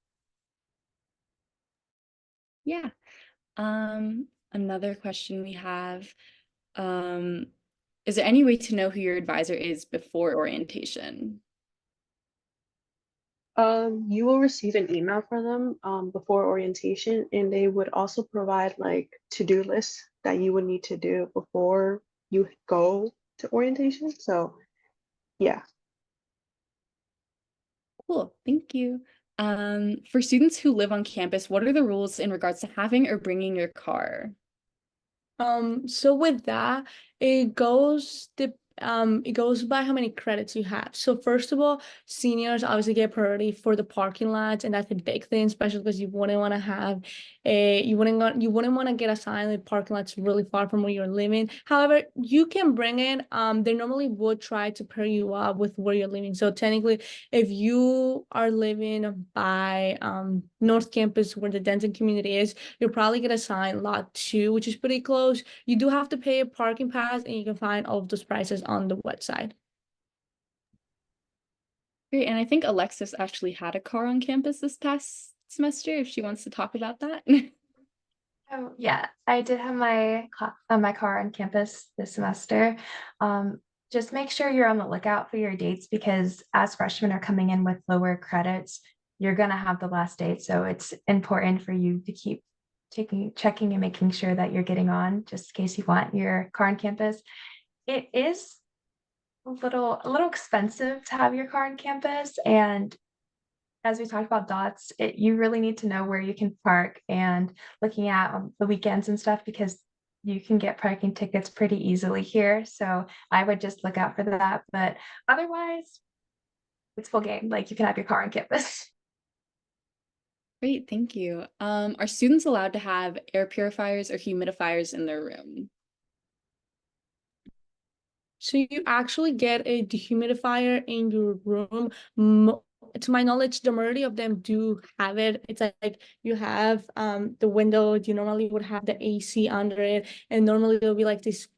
Yeah. Another question we have, is there any way to know who your advisor is before orientation? You will receive an email from them before orientation, and they would also provide like to-do lists that you would need to do before you go to orientation. So yeah. Cool, thank you. For students who live on campus, what are the rules in regards to having or bringing your car? So with that, it goes by how many credits you have. So first of all, seniors obviously get priority for the parking lots, and that's a big thing, especially because you wouldn't want to have you wouldn't want to get assigned a parking lots really far from where you're living. However, you can bring in, they normally would try to pair you up with where you're living. So technically, if you are living by North Campus where the Denton community is, you'll probably get assigned lot 2, which is pretty close. You do have to pay a parking pass, and you can find all of those prices on the website. Great, and I think Alexis actually had a car on campus this past semester, if she wants to talk about that. Oh, yeah, I did have my car on campus this semester. Just make sure you're on the lookout for your dates, because as freshmen are coming in with lower credits, you're gonna have the last date. So it's important for you to keep checking and making sure that you're getting on, just in case you want your car on campus. It is a little expensive to have your car on campus, and as we talked about dots, you really need to know where you can park, and looking at the weekends and stuff, because you can get parking tickets pretty easily here. So I would just look out for that. But otherwise, it's full game. Like, you can have your car on campus. Great, thank you. Are students allowed to have air purifiers or humidifiers in their room? So you actually get a dehumidifier in your room. To my knowledge, the majority of them do have it. It's like you have the window, you normally would have the AC under it, and normally there'll be like this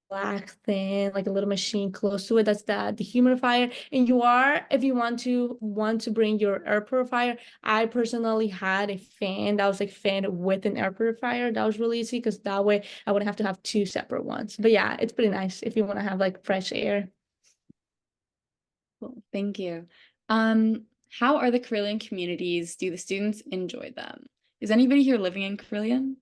black thing, like a little machine close to it. That's the dehumidifier. And you are, if you want to bring your air purifier, I personally had a fan that was like fan with an air purifier. That was really easy, because that way I wouldn't have to have 2 separate ones. But yeah, it's pretty nice if you want to have like fresh air. Cool, thank you. How are the Carillion communities? Do the students enjoy them? Is anybody here living in Carillion?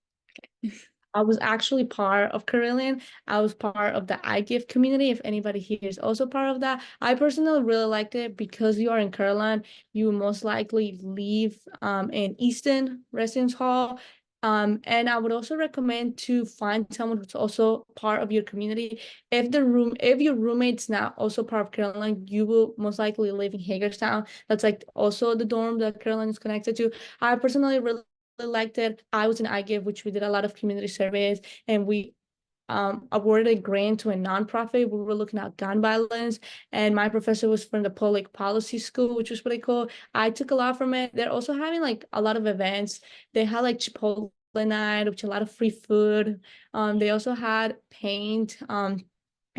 Okay. I was actually part of Carillion. I was part of the iGift community. If anybody here is also part of that, I personally really liked it because you are in Caroline. You most likely live in Easton Residence Hall. And I would also recommend to find someone who's also part of your community. If your roommate's not also part of Caroline, you will most likely live in Hagerstown. That's like also the dorm that Caroline is connected to. I personally really liked it. I was in iGive, which we did a lot of community surveys, and we awarded a grant to a nonprofit. We were looking at gun violence, and my professor was from the public policy school, which was pretty cool. I took a lot from it. They're also having like a lot of events. They had like Chipotle night, which a lot of free food. They also had paint.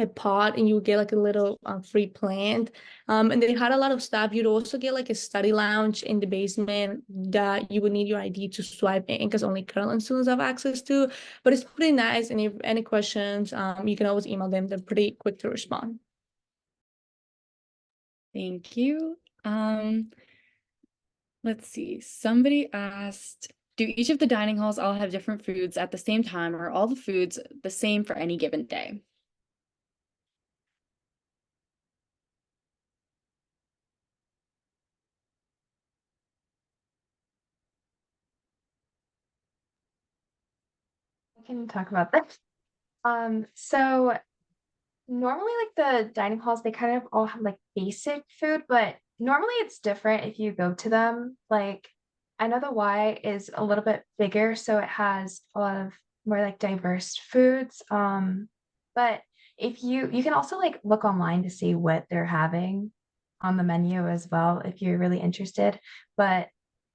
A pot, and you would get like a little free plant, and they had a lot of stuff. You'd also get like a study lounge in the basement that you would need your ID to swipe in, because only Caroline students have access to. But it's pretty nice, and if any questions, you can always email them. They're pretty quick to respond. Thank you. Let's see. Somebody asked, do each of the dining halls all have different foods at the same time, or are all the foods the same for any given day? I can talk about this. So normally, like, the dining halls, they kind of all have like basic food, but normally it's different if you go to them. Like, I know the Y is a little bit bigger, so it has a lot of more like diverse foods. But if you can also like look online to see what they're having on the menu as well if you're really interested. But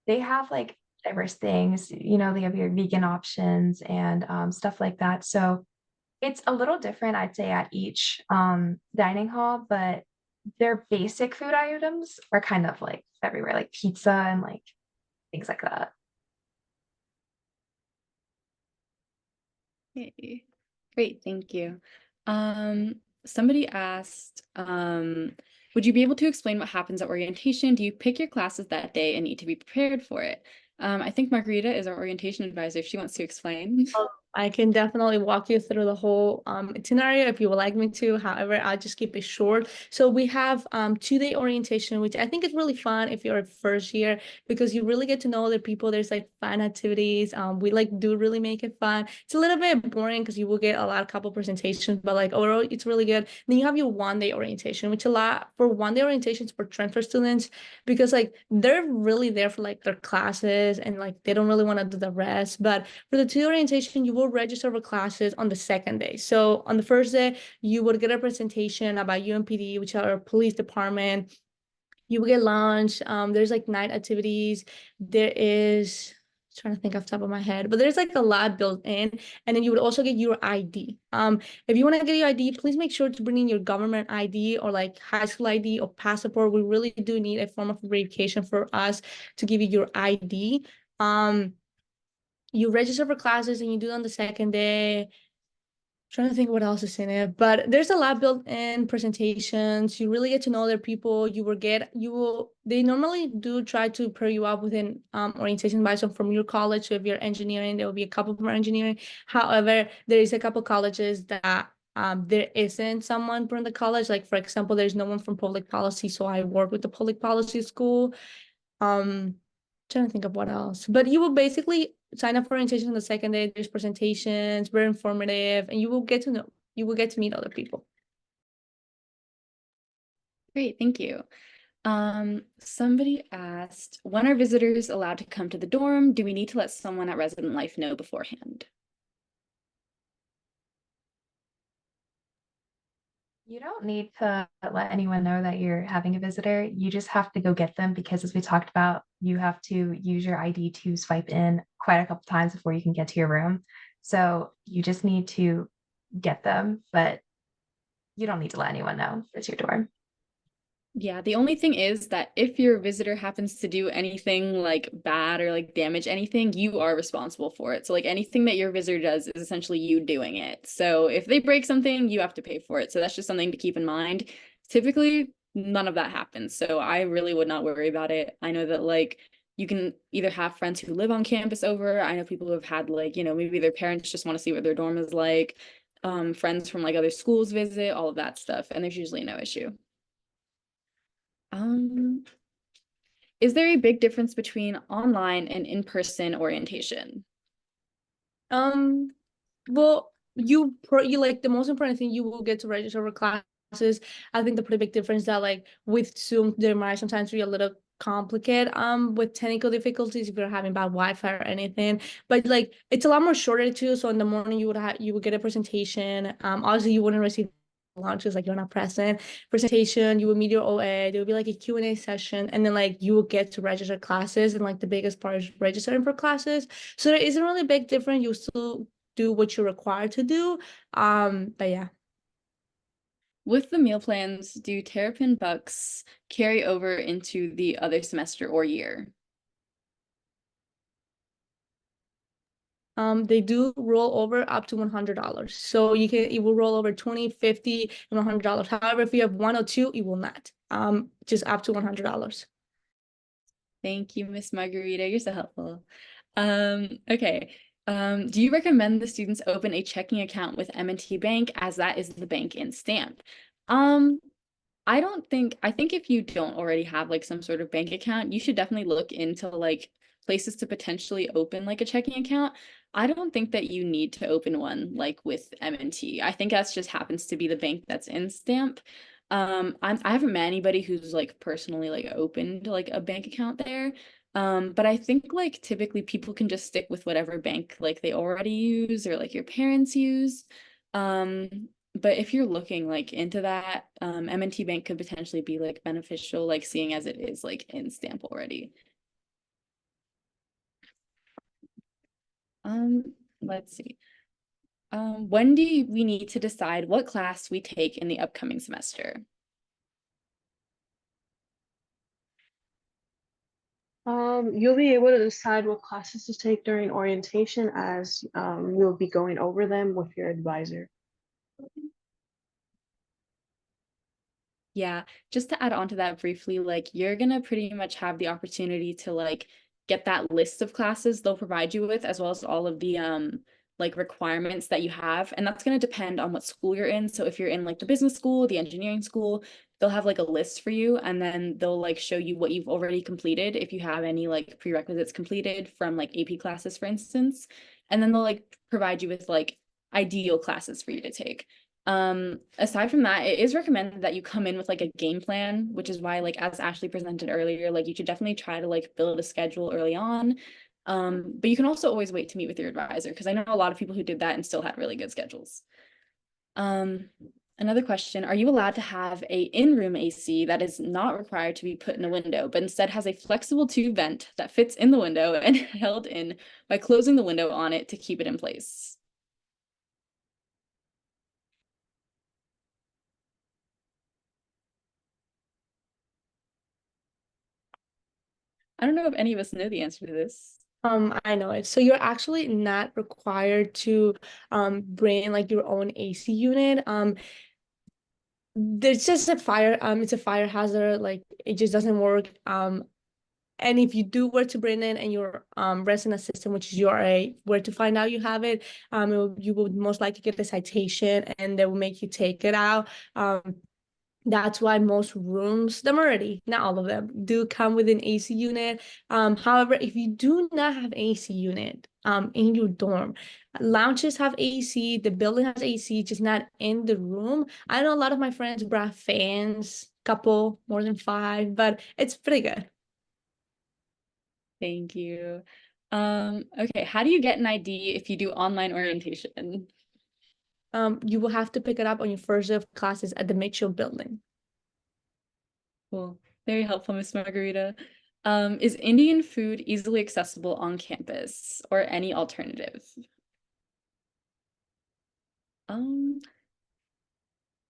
they have like diverse things, you know, they have your vegan options and stuff like that. So it's a little different, I'd say, at each dining hall, but their basic food items are kind of like everywhere, like pizza and like things like that. Okay. Great, thank you. Somebody asked, would you be able to explain what happens at orientation? Do you pick your classes that day and need to be prepared for it? I think Margarita is our orientation advisor if she wants to explain. I can definitely walk you through the whole itinerary if you would like me to. However, I'll just keep it short. So we have 2-day orientation, which I think is really fun if you're a first year because you really get to know other people. There's like fun activities. We like do really make it fun. It's a little bit boring because you will get a lot of couple presentations, but like overall, it's really good. Then you have your 1-day orientation, which a lot for 1-day orientations for transfer students because like they're really there for like their classes and like they don't really want to do the rest. But for the 2-day orientation, you will register for classes on the 2nd day. So on the first day, you would get a presentation about UMPD, which are our police department. You will get lunch. There's like night activities. There is trying to think off the top of my head, but there's like a lot built in. And then you would also get your ID. If you want to get your ID, please make sure to bring in your government ID or like high school ID or passport. We really do need a form of verification for us to give you your ID. You register for classes and you do it on the 2nd day. Trying to think what else is in it, but there's a lot built in presentations. You really get to know their people. They normally do try to pair you up with an orientation advisor from your college. So if you're engineering, there will be a couple from engineering. However, there is a couple colleges that there isn't someone from the college. Like for example, there's no one from public policy. So I work with the public policy school. Trying to think of what else, but you will basically sign up for orientation on the 2nd day. There's presentations, very informative, and you will get to meet other people. Great, thank you. Somebody asked, when are visitors allowed to come to the dorm? Do we need to let someone at Resident Life know beforehand? You don't need to let anyone know that you're having a visitor. You just have to go get them because as we talked about, you have to use your ID to swipe in quite a couple times before you can get to your room. So you just need to get them, but you don't need to let anyone know it's your dorm. Yeah, the only thing is that if your visitor happens to do anything like bad or like damage anything, you are responsible for it. So like anything that your visitor does is essentially you doing it. So if they break something, you have to pay for it. So that's just something to keep in mind. Typically, none of that happens. So I really would not worry about it. I know that like you can either have friends who live on campus over. I know people who have had like, you know, maybe their parents just want to see what their dorm is like. Friends from like other schools visit, all of that stuff, and there's usually no issue. Is there a big difference between online and in-person orientation? Well, you like the most important thing, you will get to register for classes. I think the pretty big difference that like with Zoom, there might sometimes be a little complicated with technical difficulties if you're having bad Wi-Fi or anything. But like it's a lot more shorter too. So in the morning you would get a presentation. Obviously you wouldn't receive launches like you're not present presentation. You will meet your OA. There will be like a Q&A session, and then like you will get to register classes, and like the biggest part is registering for classes. So there isn't really a big difference. You still do what you're required to do. But yeah. With the meal plans, do Terrapin bucks carry over into the other semester or year? They do roll over up to $100. So it will roll over 20, 50, and $100. However, if you have 1 or 2, it will not. Just up to $100. Thank you, Miss Margarita. You're so helpful. Okay. Do you recommend the students open a checking account with M&T Bank as that is the bank in Stamp? I think if you don't already have like some sort of bank account, you should definitely look into like places to potentially open like a checking account. I don't think that you need to open one like with M&T. I think that's just happens to be the bank that's in Stamp. I haven't met anybody who's like personally like opened like a bank account there. But I think like typically people can just stick with whatever bank like they already use or like your parents use. Um, but if you're looking like into that, M&T Bank could potentially be like beneficial, like seeing as it is like in stamp already. Um, let's see. When do we need to decide what class we take in the upcoming semester? You'll be able to decide what classes to take during orientation as you'll be going over them with your advisor. Yeah, just to add on to that briefly, like you're gonna pretty much have the opportunity to like get that list of classes they'll provide you with, as well as all of the like requirements that you have. And that's gonna depend on what school you're in. So if you're in like the business school, the engineering school, they'll have like a list for you, and then they'll like show you what you've already completed if you have any like prerequisites completed from like AP classes, for instance. And then they'll like provide you with like ideal classes for you to take. Aside from that, it is recommended that you come in with like a game plan, which is why, like, as Ashley presented earlier, like you should definitely try to like build a schedule early on. But you can also always wait to meet with your advisor, because I know a lot of people who did that and still had really good schedules. Um, Another question, are you allowed to have a in-room AC that is not required to be put in a window, but instead has a flexible tube vent that fits in the window and held in by closing the window on it to keep it in place? I don't know if any of us know the answer to this. I know it. So you're actually not required to bring like your own AC unit. There's just a fire, it's a fire hazard, like it just doesn't work. And if you do were to bring in and your resident assistant, which is your RA, were to find out you have it, you would most likely get a citation and they will make you take it out. That's why most rooms, the majority, not all of them, do come with an AC unit. However, if you do not have AC unit in your dorm, lounges have AC, the building has AC, just not in the room. I know a lot of my friends brought fans, couple, more than 5, but it's pretty good. Thank you. Okay, how do you get an ID if you do online orientation? You will have to pick it up on your first day of classes at the Mitchell building. Cool. Very helpful, Miss Margarita. Is Indian food easily accessible on campus or any alternative? Um,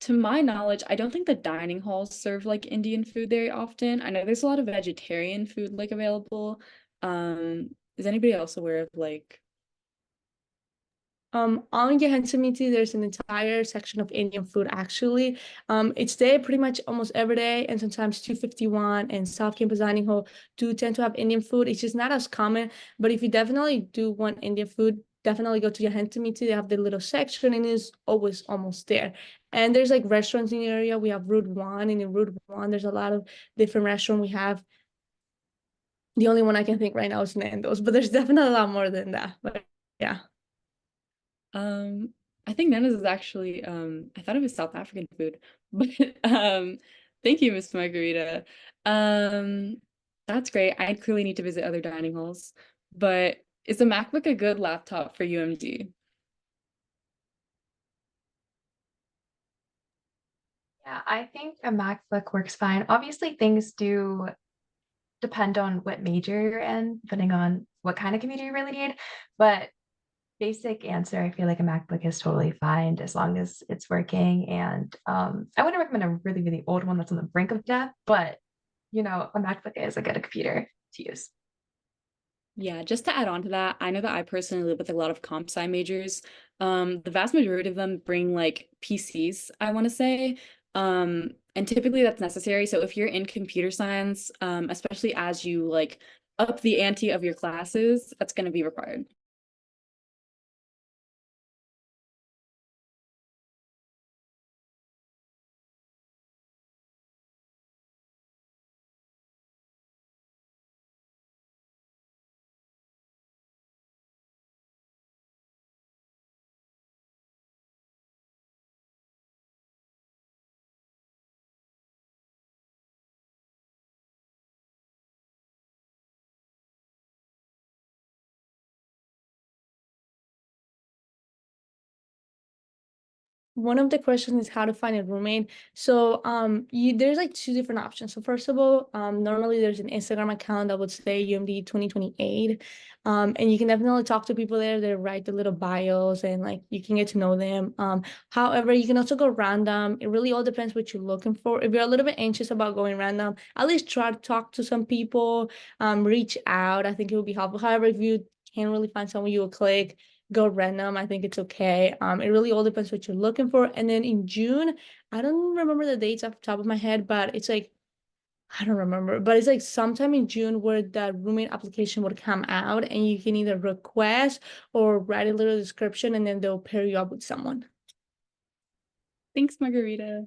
to my knowledge, I don't think the dining halls serve like Indian food very often. I know there's a lot of vegetarian food like available. Is anybody else aware of like On Yosemite, there's an entire section of Indian food actually. It's there pretty much almost every day, and sometimes 251 and South Campus Dining Hall do tend to have Indian food. It's just not as common, but if you definitely do want Indian food, definitely go to Yosemite. They have the little section and it's always almost there. And there's like restaurants in the area. We have Route 1, and in Route 1, there's a lot of different restaurants. We have the only one I can think right now is Nando's, but there's definitely a lot more than that. But yeah. I think Nana's is actually I thought it was South African food, but thank you, Miss Margarita. Um that's great. I clearly need to visit other dining halls, but is a MacBook a good laptop for UMD? Yeah, I think a MacBook works fine. Obviously, things do depend on what major you're in, depending on what kind of computer you really need. But basic answer, I feel like a MacBook is totally fine as long as it's working. And I wouldn't recommend a really, really old one that's on the brink of death, but a MacBook is a good computer to use. Yeah, just to add on to that, I know that I personally live with a lot of comp sci majors. The vast majority of them bring like PCs, I want to say. And typically that's necessary. So if you're in computer science, especially as you like up the ante of your classes, that's going to be required. one of the questions is how to find a roommate. So there's like two different options. So first of all, normally there's an Instagram account that would say UMD 2028. And you can definitely talk to people there. They write the little bios and like you can get to know them. However, you can also go random. It really all depends what you're looking for. If you're a little bit anxious about going random, at least try to talk to some people, reach out. I think it would be helpful. However, if you can't really find someone you will click, go random. I think it's okay. It really all depends what you're looking for. And then in June, I don't remember the dates off the top of my head, but it's like, I don't remember, but it's like sometime in June where the roommate application would come out and you can either request or write a little description and then they'll pair you up with someone. Thanks, Margarita.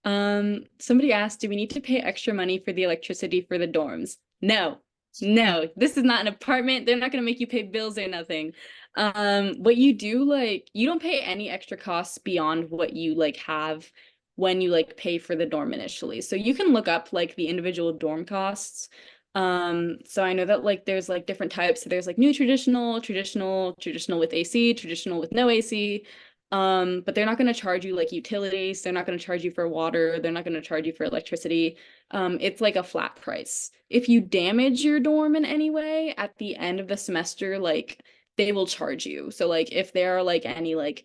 Somebody asked, do we need to pay extra money for the electricity for the dorms? No, this is not an apartment. They're not going to make you pay bills or nothing. What you do, like, you don't pay any extra costs beyond what you like have when you like pay for the dorm initially. So you can look up like the individual dorm costs. So I know that like there's like different types. So there's like new traditional with AC, traditional with no AC. But they're not going to charge you like utilities. They're not going to charge you for water. They're not going to charge you for electricity. It's like a flat price. If you damage your dorm in any way at the end of the semester, like they will charge you. So like if there are like any like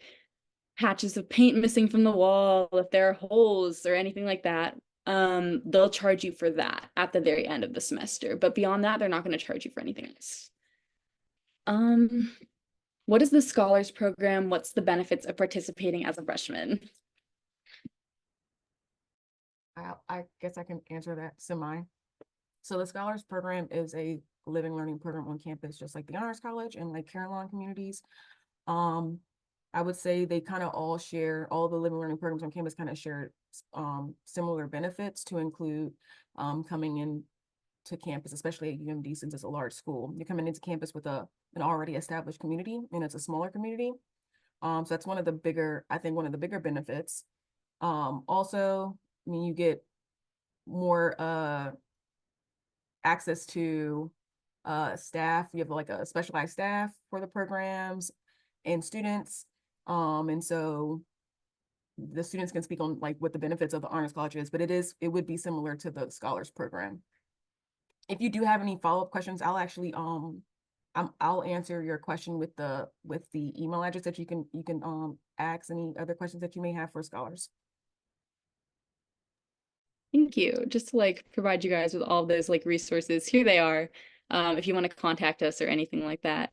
patches of paint missing from the wall, if there are holes or anything like that, they'll charge you for that at the very end of the semester. But beyond that, they're not going to charge you for anything else. What is the Scholars Program? What's the benefits of participating as a freshman? I guess I can answer that semi. So the Scholars Program is a living learning program on campus, just like the Honors College and like Carolina communities. I would say they kind of all share, all the living learning programs on campus kind of share similar benefits, to include coming in to campus, especially at UMD, since it's a large school. You're coming into campus with an already established community, and it's a smaller community. So that's one of the bigger, I think one of the bigger benefits. Also, I mean, you get more access to staff. You have like a specialized staff for the programs and students. And so the students can speak on like what the benefits of the Honors College is, but it would be similar to the Scholars Program. If you do have any follow-up questions, I'll actually I'll answer your question with the email address that you can ask any other questions that you may have for scholars. Thank you. Just to like provide you guys with all those like resources, here they are, if you want to contact us or anything like that.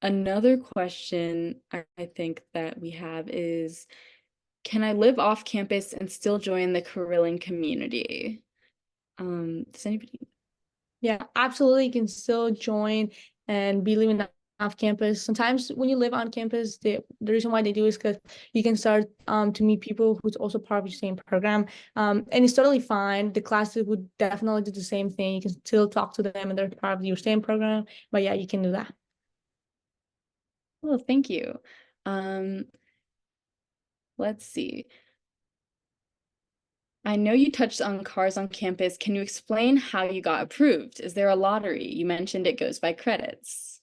Another question I think that we have is, can I live off campus and still join the Carillon community? Does anybody? Yeah, absolutely. You can still join and be living off campus. Sometimes when you live on campus, the reason why they do is because you can start to meet people who's also part of your same program. And it's totally fine. The classes would definitely do the same thing. You can still talk to them and they're part of your same program. But yeah, you can do that. Well, thank you. Let's see. I know you touched on cars on campus. Can you explain how you got approved? Is there a lottery? You mentioned it goes by credits.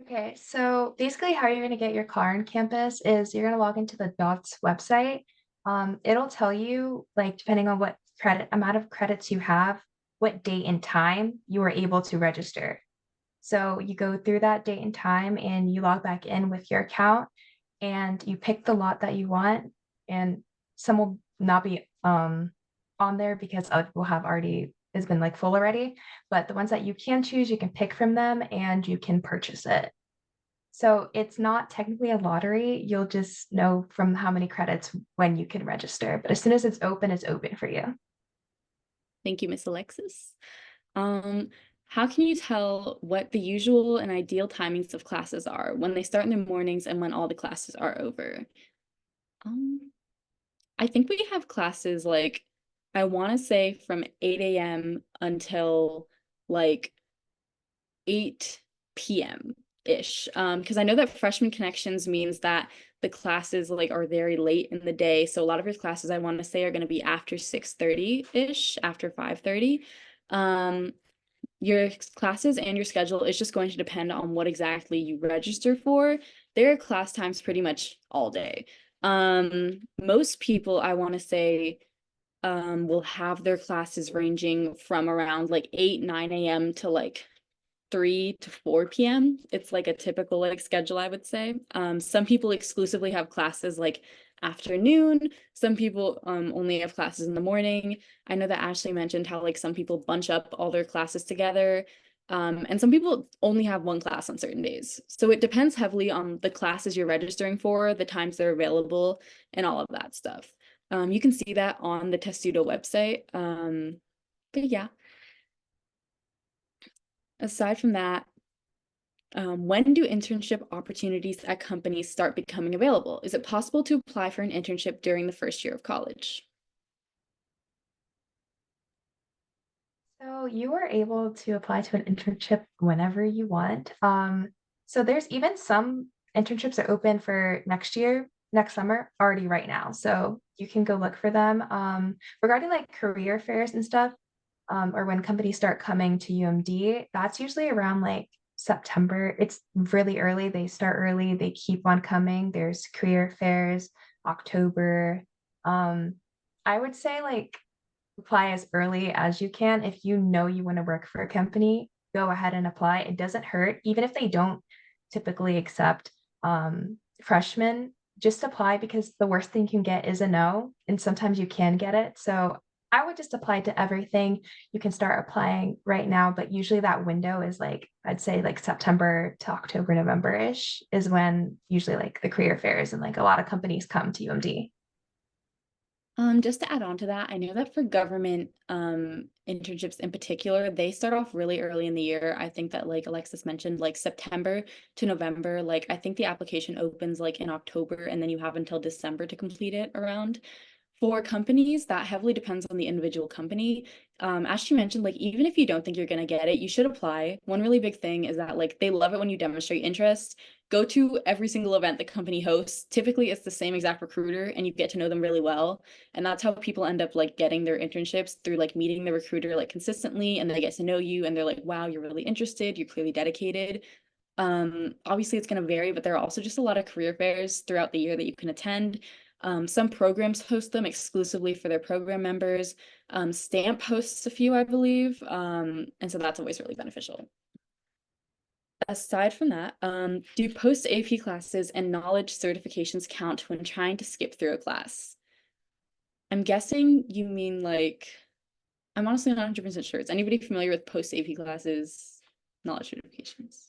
Okay, so basically how you're gonna get your car on campus is you're gonna log into the DOTS website. It'll tell you, like, depending on what amount of credits you have, what date and time you were able to register. So you go through that date and time and you log back in with your account and you pick the lot that you want, and some will not be on there because other people have already has been like full already, but the ones that you can choose, you can pick from them and you can purchase it. So it's not technically a lottery. You'll just know from how many credits when you can register. But as soon as it's open for you. Thank you, Miss Alexis. How can you tell what the usual and ideal timings of classes are, when they start in the mornings and when all the classes are over? I think we have classes like, I want to say from 8 a.m. until like 8 p.m. ish. Because I know that freshman connections means that the classes like are very late in the day. So a lot of your classes, I want to say, are going to be after 6:30 ish, after 5:30. Your classes and your schedule is just going to depend on what exactly you register for. their class time's pretty much all day. Most people, I want to say, will have their classes ranging from around like 8, 9 a.m. to like 3 to 4 p.m. It's like a typical like schedule, I would say. Some people exclusively have classes like afternoon. Some people only have classes in the morning. I know that Ashley mentioned how like some people bunch up all their classes together. And some people only have one class on certain days. So it depends heavily on the classes you're registering for, the times they're available, and all of that stuff. You can see that on the Testudo website. But yeah, aside from that, when do internship opportunities at companies start becoming available? Is it possible to apply for an internship during the first year of college? So you are able to apply to an internship whenever you want. So there's even some internships are open for next year, next summer, already right now. So you can go look for them. Regarding like career fairs and stuff, or when companies start coming to UMD, that's usually around like September. It's really early. They start early. They keep on coming. There's career fairs, October. Um, I would say like apply as early as you can. If you know you want to work for a company, go ahead and apply. It doesn't hurt, even if they don't typically accept freshmen, just apply because the worst thing you can get is a no, and sometimes you can get it. So I would just apply to everything. You can start applying right now, but usually that window is like, I'd say like September to October, November-ish is when usually like the career fairs and like a lot of companies come to UMD. Just to add on to that, I know that for government internships in particular, they start off really early in the year. I think that like Alexis mentioned, like September to November, like I think the application opens like in October and then you have until December to complete it around. For companies, that heavily depends on the individual company. As you mentioned, like even if you don't think you're gonna get it, you should apply. One really big thing is that like they love it when you demonstrate interest. Go to every single event the company hosts. Typically, it's the same exact recruiter, and you get to know them really well. And that's how people end up like getting their internships through like meeting the recruiter like consistently, and they get to know you, and they're like, "Wow, you're really interested. You're clearly dedicated." Obviously it's going to vary, but there are also just a lot of career fairs throughout the year that you can attend. Some programs host them exclusively for their program members. Stamp hosts a few, I believe. And so that's always really beneficial. Aside from that, do post AP classes and knowledge certifications count when trying to skip through a class? I'm guessing you mean like, I'm honestly not 100% sure. Is anybody familiar with post AP classes, knowledge certifications?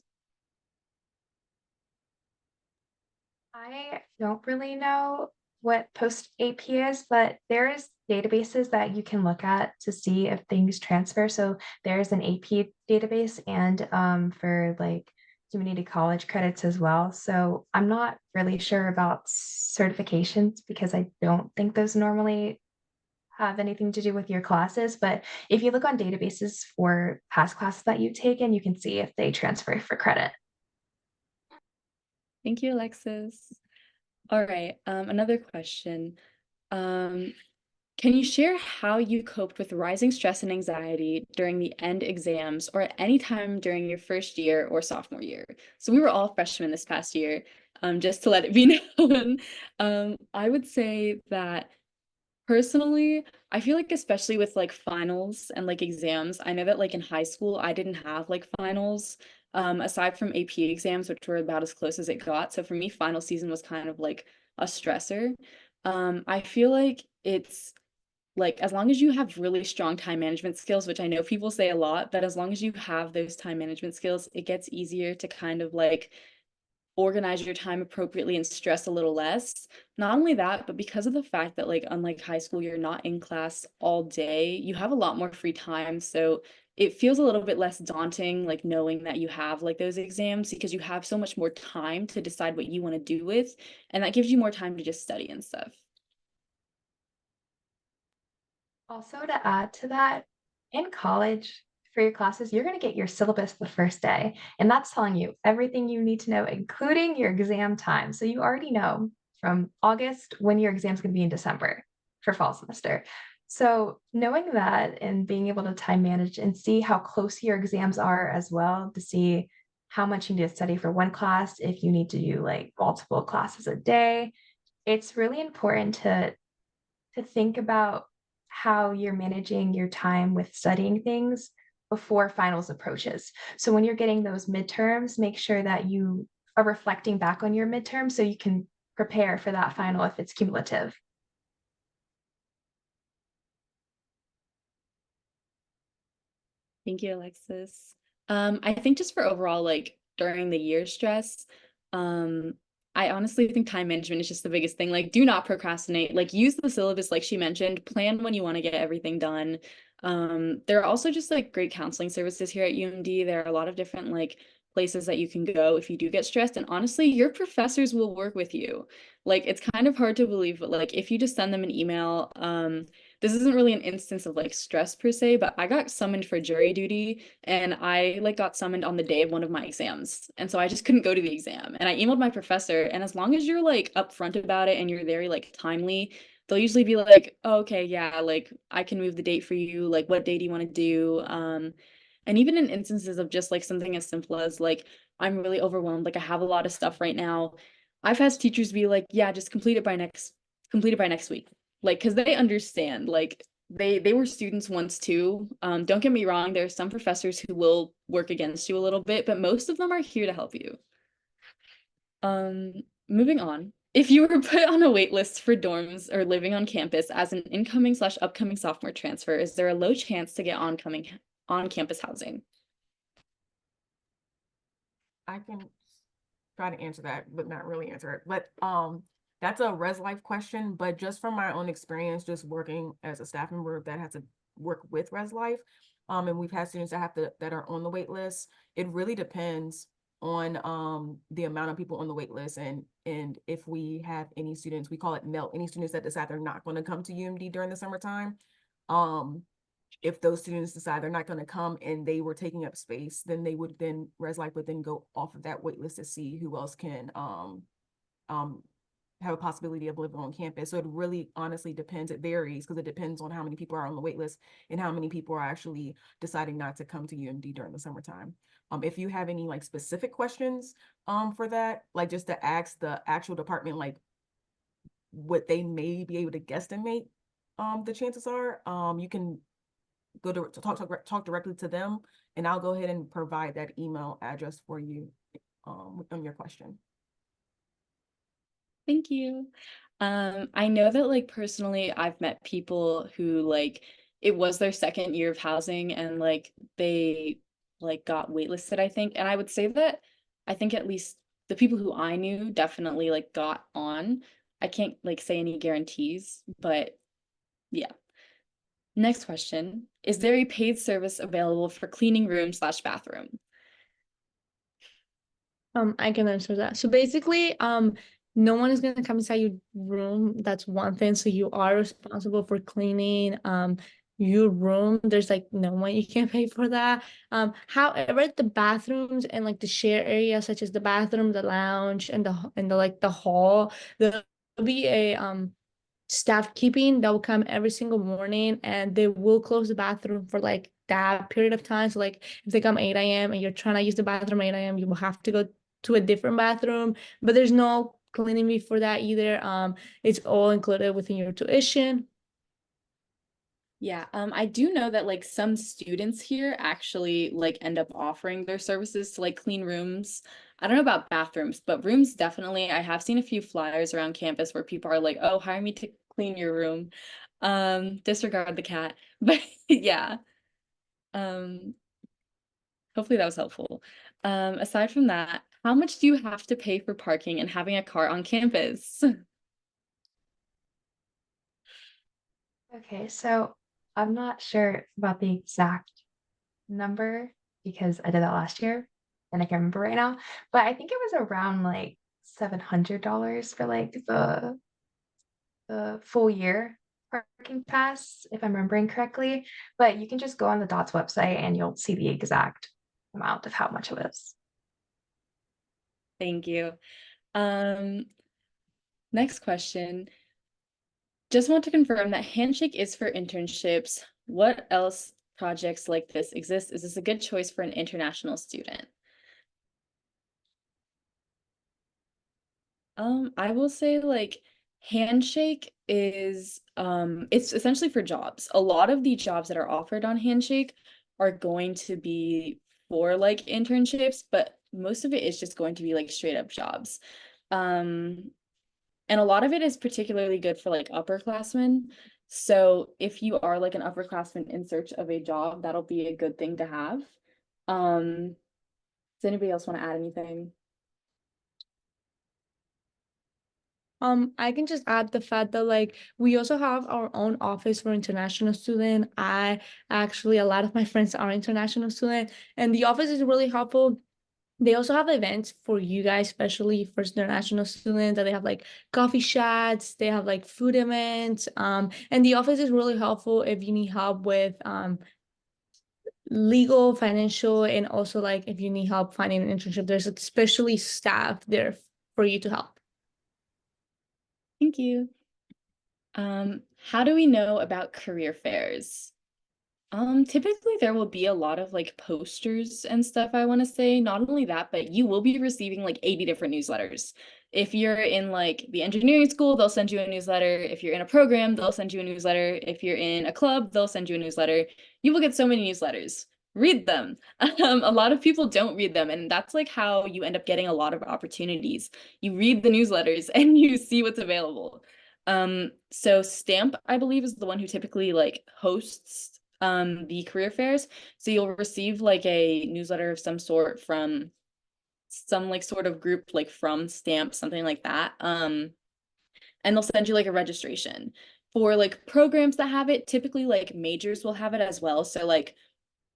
I don't really know what post AP is, but there's databases that you can look at to see if things transfer. So there's an AP database and for like community college credits as well. So I'm not really sure about certifications because I don't think those normally have anything to do with your classes. But if you look on databases for past classes that you've taken, you can see if they transfer for credit. Thank you, Alexis. All right, another question. Um, can you share how you coped with rising stress and anxiety during the end exams or at any time during your first year or sophomore year? So we were all freshmen this past year, just to let it be known. I would say that personally, I feel like especially with like finals and like exams, I know that like in high school I didn't have like finals aside from AP exams, which were about as close as it got. So for me, final season was kind of like a stressor. I feel like it's like as long as you have really strong time management skills, which I know people say a lot, but as long as you have those time management skills, it gets easier to kind of like organize your time appropriately and stress a little less. Not only that, but because of the fact that like unlike high school, you're not in class all day, you have a lot more free time. So it feels a little bit less daunting, like knowing that you have like those exams because you have so much more time to decide what you want to do with. And that gives you more time to just study and stuff. Also, to add to that, in college, for your classes, you're going to get your syllabus the first day, and that's telling you everything you need to know, including your exam time. So you already know from August when your exam's going to be in December for fall semester. So knowing that and being able to time manage and see how close your exams are as well to see how much you need to study for one class, if you need to do like multiple classes a day. It's really important to think about how you're managing your time with studying things before finals approaches. So when you're getting those midterms, make sure that you are reflecting back on your midterm so you can prepare for that final if it's cumulative. Thank you, Alexis. I think just for overall, like during the year stress, um, I honestly think time management is just the biggest thing. Like, do not procrastinate. Like, use the syllabus, like she mentioned, plan when you want to get everything done. There are also just like great counseling services here at UMD. There are a lot of different like places that you can go if you do get stressed. And honestly, your professors will work with you. Like, it's kind of hard to believe, but like if you just send them an email, this isn't really an instance of like stress per se, but I got summoned for jury duty and I like got summoned on the day of one of my exams. And so I just couldn't go to the exam. And I emailed my professor, and as long as you're like upfront about it and you're very like timely, they'll usually be like, oh, okay, yeah, like I can move the date for you. Like, what day do you want to do? And even in instances of just like something as simple as like, I'm really overwhelmed, like I have a lot of stuff right now. I've had teachers be like, yeah, just complete it by next week, like because they understand, like they were students once too. Don't get me wrong, there are some professors who will work against you a little bit, but most of them are here to help you. um Moving on, if you were put on a wait list for dorms or living on campus as an incoming slash upcoming sophomore transfer, is there a low chance to get on campus housing? I can try to answer that, but not really answer it. But that's a res life question. But just from my own experience, just working as a staff member that has to work with res life, and we've had students that are on the wait list. It really depends on the amount of people on the wait list, and if we have any students, we call it melt, any students that decide they're not going to come to UMD during the summertime. If those students decide they're not going to come and they were taking up space, then res life would then go off of that wait list to see who else can have a possibility of living on campus. So it really honestly depends. It varies because it depends on how many people are on the wait list and how many people are actually deciding not to come to UMD during the summertime. If you have any like specific questions for that, like just to ask the actual department like what they may be able to guesstimate the chances are, you can go to talk directly to them, and I'll go ahead and provide that email address for you on your question. Thank you. I know that like personally, I've met people who like it was their second year of housing and like they like got waitlisted, I think. And I would say that I think at least the people who I knew definitely like got on. I can't like say any guarantees, but yeah. Next question. Is there a paid service available for cleaning room slash bathroom? I can answer that. So basically, no one is gonna come inside your room. That's one thing. So you are responsible for cleaning your room. There's like no one you can pay for that. However, the bathrooms and like the share areas, such as the bathroom, the lounge, and the like the hall, there'll be a staff keeping that will come every single morning, and they will close the bathroom for like that period of time. So like if they come 8 a.m. and you're trying to use the bathroom 8 a.m., you will have to go to a different bathroom, but there's no cleaning fee for that either. It's all included within your tuition. Yeah, I do know that like some students here actually like end up offering their services to like clean rooms. I don't know about bathrooms, but rooms definitely. I have seen a few flyers around campus where people are like, "Oh, hire me to clean your room." Disregard the cat. But yeah. Um, Hopefully that was helpful. Aside from that, how much do you have to pay for parking and having a car on campus? Okay, so I'm not sure about the exact number because I did that last year and I can't remember right now, but I think it was around like $700 for like the full year parking pass, if I'm remembering correctly. But you can just go on the DOTS website and you'll see the exact amount of how much it was. Thank you. Um, Next question. Just want to confirm that Handshake is for internships. What else projects like this exist? Is this a good choice for an international student? I will say like Handshake is it's essentially for jobs. A lot of the jobs that are offered on Handshake are going to be for like internships, but most of it is just going to be like straight up jobs. Um and a lot of it is particularly good for like upperclassmen. So if you are like an upperclassman in search of a job, that'll be a good thing to have. Does anybody else want to add anything? I can just add the fact that like we also have our own office for international student. I actually a lot of my friends are international student, and the office is really helpful. They also have events for you guys, especially for international students, that they have like coffee chats, they have like food events. And the office is really helpful if you need help with legal, financial, and also like if you need help finding an internship, there's especially staff there for you to help. Thank you. How do we know about career fairs? Typically there will be a lot of like posters and stuff, I want to say. Not only that, but you will be receiving like 80 different newsletters. If you're in like the engineering school, they'll send you a newsletter. If you're in a program, they'll send you a newsletter. If you're in a club, they'll send you a newsletter. You will get so many newsletters. Read them. A lot of people don't read them, and that's like how you end up getting a lot of opportunities. You read the newsletters and you see what's available. So Stamp, I believe, is the one who typically like hosts the career fairs. So you'll receive like a newsletter of some sort from some like sort of group like from Stamp, something like that. And they'll send you like a registration. For like programs that have it, typically like majors will have it as well. So like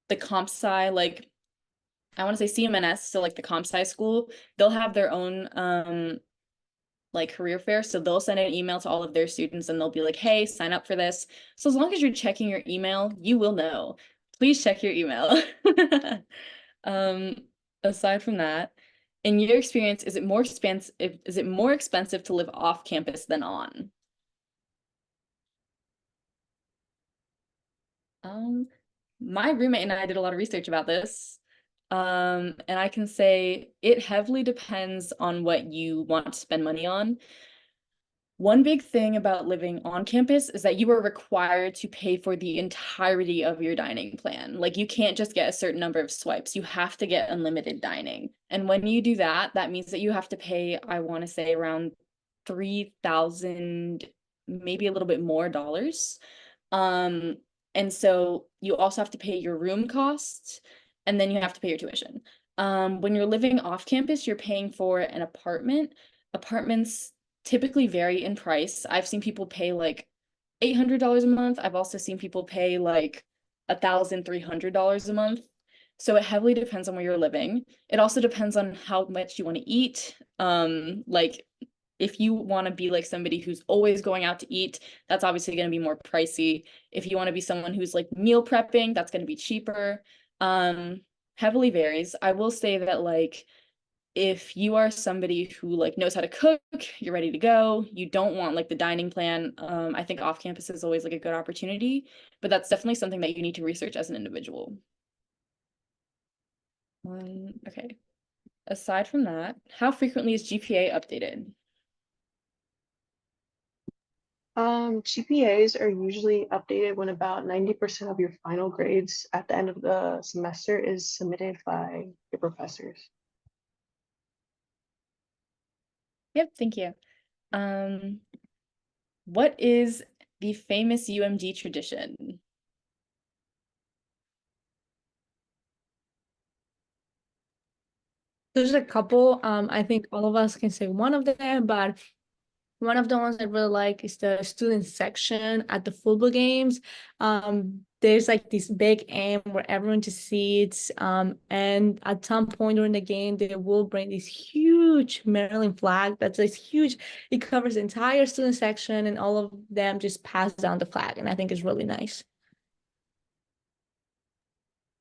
the comp sci, like I want to say CMNS, so like the comp sci school, they'll have their own like career fair. So they'll send an email to all of their students and they'll be like, hey, sign up for this. So as long as you're checking your email, you will know. Please check your email. um, Aside from that, in your experience, is it more expensive to live off campus than on? Um, my roommate and I did a lot of research about this. And I can say it heavily depends on what you want to spend money on. One big thing about living on campus is that you are required to pay for the entirety of your dining plan. Like you can't just get a certain number of swipes. You have to get unlimited dining. And when you do that, that means that you have to pay, I want to say around 3,000, maybe a little bit more dollars. Um, and so you also have to pay your room costs and then you have to pay your tuition. When you're living off campus, you're paying for an apartment. Apartments typically vary in price. I've seen people pay like $800 a month. I've also seen people pay like $1,300 a month. So it heavily depends on where you're living. It also depends on how much you want to eat. Like if you want to be like somebody who's always going out to eat, that's obviously going to be more pricey. If you want to be someone who's like meal prepping, that's going to be cheaper. Heavily varies. I will say that like if you are somebody who like knows how to cook, you're ready to go, you don't want like the dining plan, I think off campus is always like a good opportunity, but that's definitely something that you need to research as an individual. Okay. Aside from that, how frequently is GPA updated? GPAs are usually updated when about 90% of your final grades at the end of the semester is submitted by your professors. Yep, thank you. What is the famous UMD tradition? There's a couple. I think all of us can say one of them, but one of the ones I really like is the student section at the football games. There's like this big aim where everyone just seats. And at some point during the game, they will bring this huge Maryland flag that's this huge. It covers the entire student section, and all of them just pass down the flag, and I think it's really nice.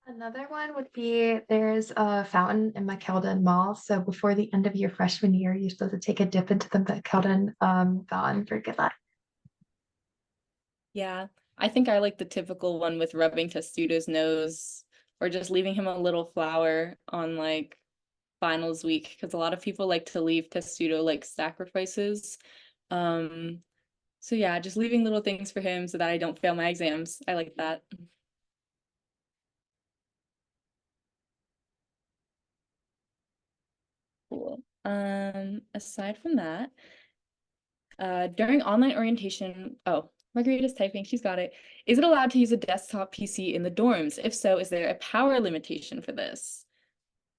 Another one would be there's a fountain in McKeldin Mall. So before the end of your freshman year, you're supposed to take a dip into the McKeldin fountain for good luck. Yeah, I think I like the typical one with rubbing Testudo's nose or just leaving him a little flower on like finals week, because a lot of people like to leave testudo like sacrifices. So yeah, just leaving little things for him so that I don't fail my exams. I like that. Cool. Aside from that, during online orientation, oh, Margarita's typing, she's got it. Is it allowed to use a desktop PC in the dorms? If so, is there a power limitation for this?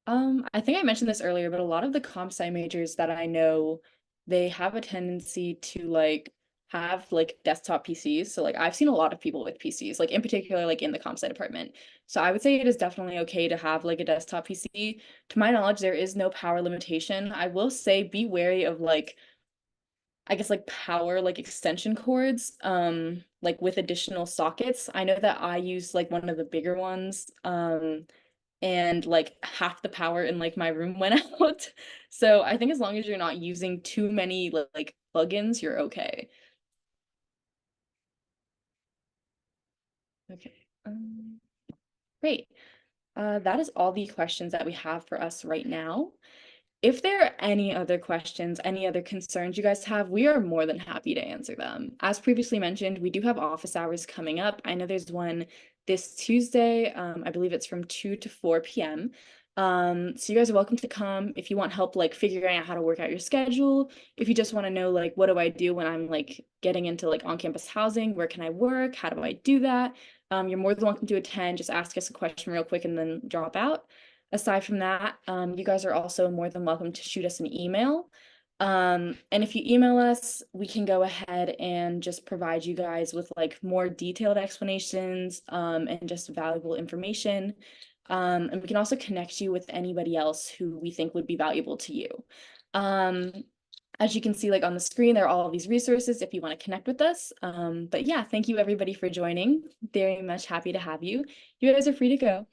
I think I mentioned this earlier, but a lot of the comp sci majors that I know, they have a tendency to like have like desktop PCs. So like I've seen a lot of people with PCs, like in particular, like in the comp sci department. So I would say it is definitely okay to have like a desktop PC. To my knowledge, there is no power limitation. I will say be wary of like, I guess like power like extension cords, like with additional sockets. I know that I use like one of the bigger ones. And like half the power in like my room went out. So I think as long as you're not using too many like plugins, you're okay. Okay. Great. That is all the questions that we have for us right now. If there are any other questions, any other concerns you guys have, we are more than happy to answer them. As previously mentioned, we do have office hours coming up. I know there's one this Tuesday. I believe it's from 2 to 4 p.m. So you guys are welcome to come if you want help like figuring out how to work out your schedule. If you just want to know like what do I do when I'm like getting into like on-campus housing, where can I work? How do I do that? You're more than welcome to attend. Just ask us a question real quick and then drop out. Aside from that, you guys are also more than welcome to shoot us an email. And if you email us, we can go ahead and just provide you guys with like more detailed explanations and just valuable information. And we can also connect you with anybody else who we think would be valuable to you. As you can see, like on the screen, there are all of these resources if you want to connect with us. But yeah, thank you everybody for joining. Very much happy to have you. You guys are free to go.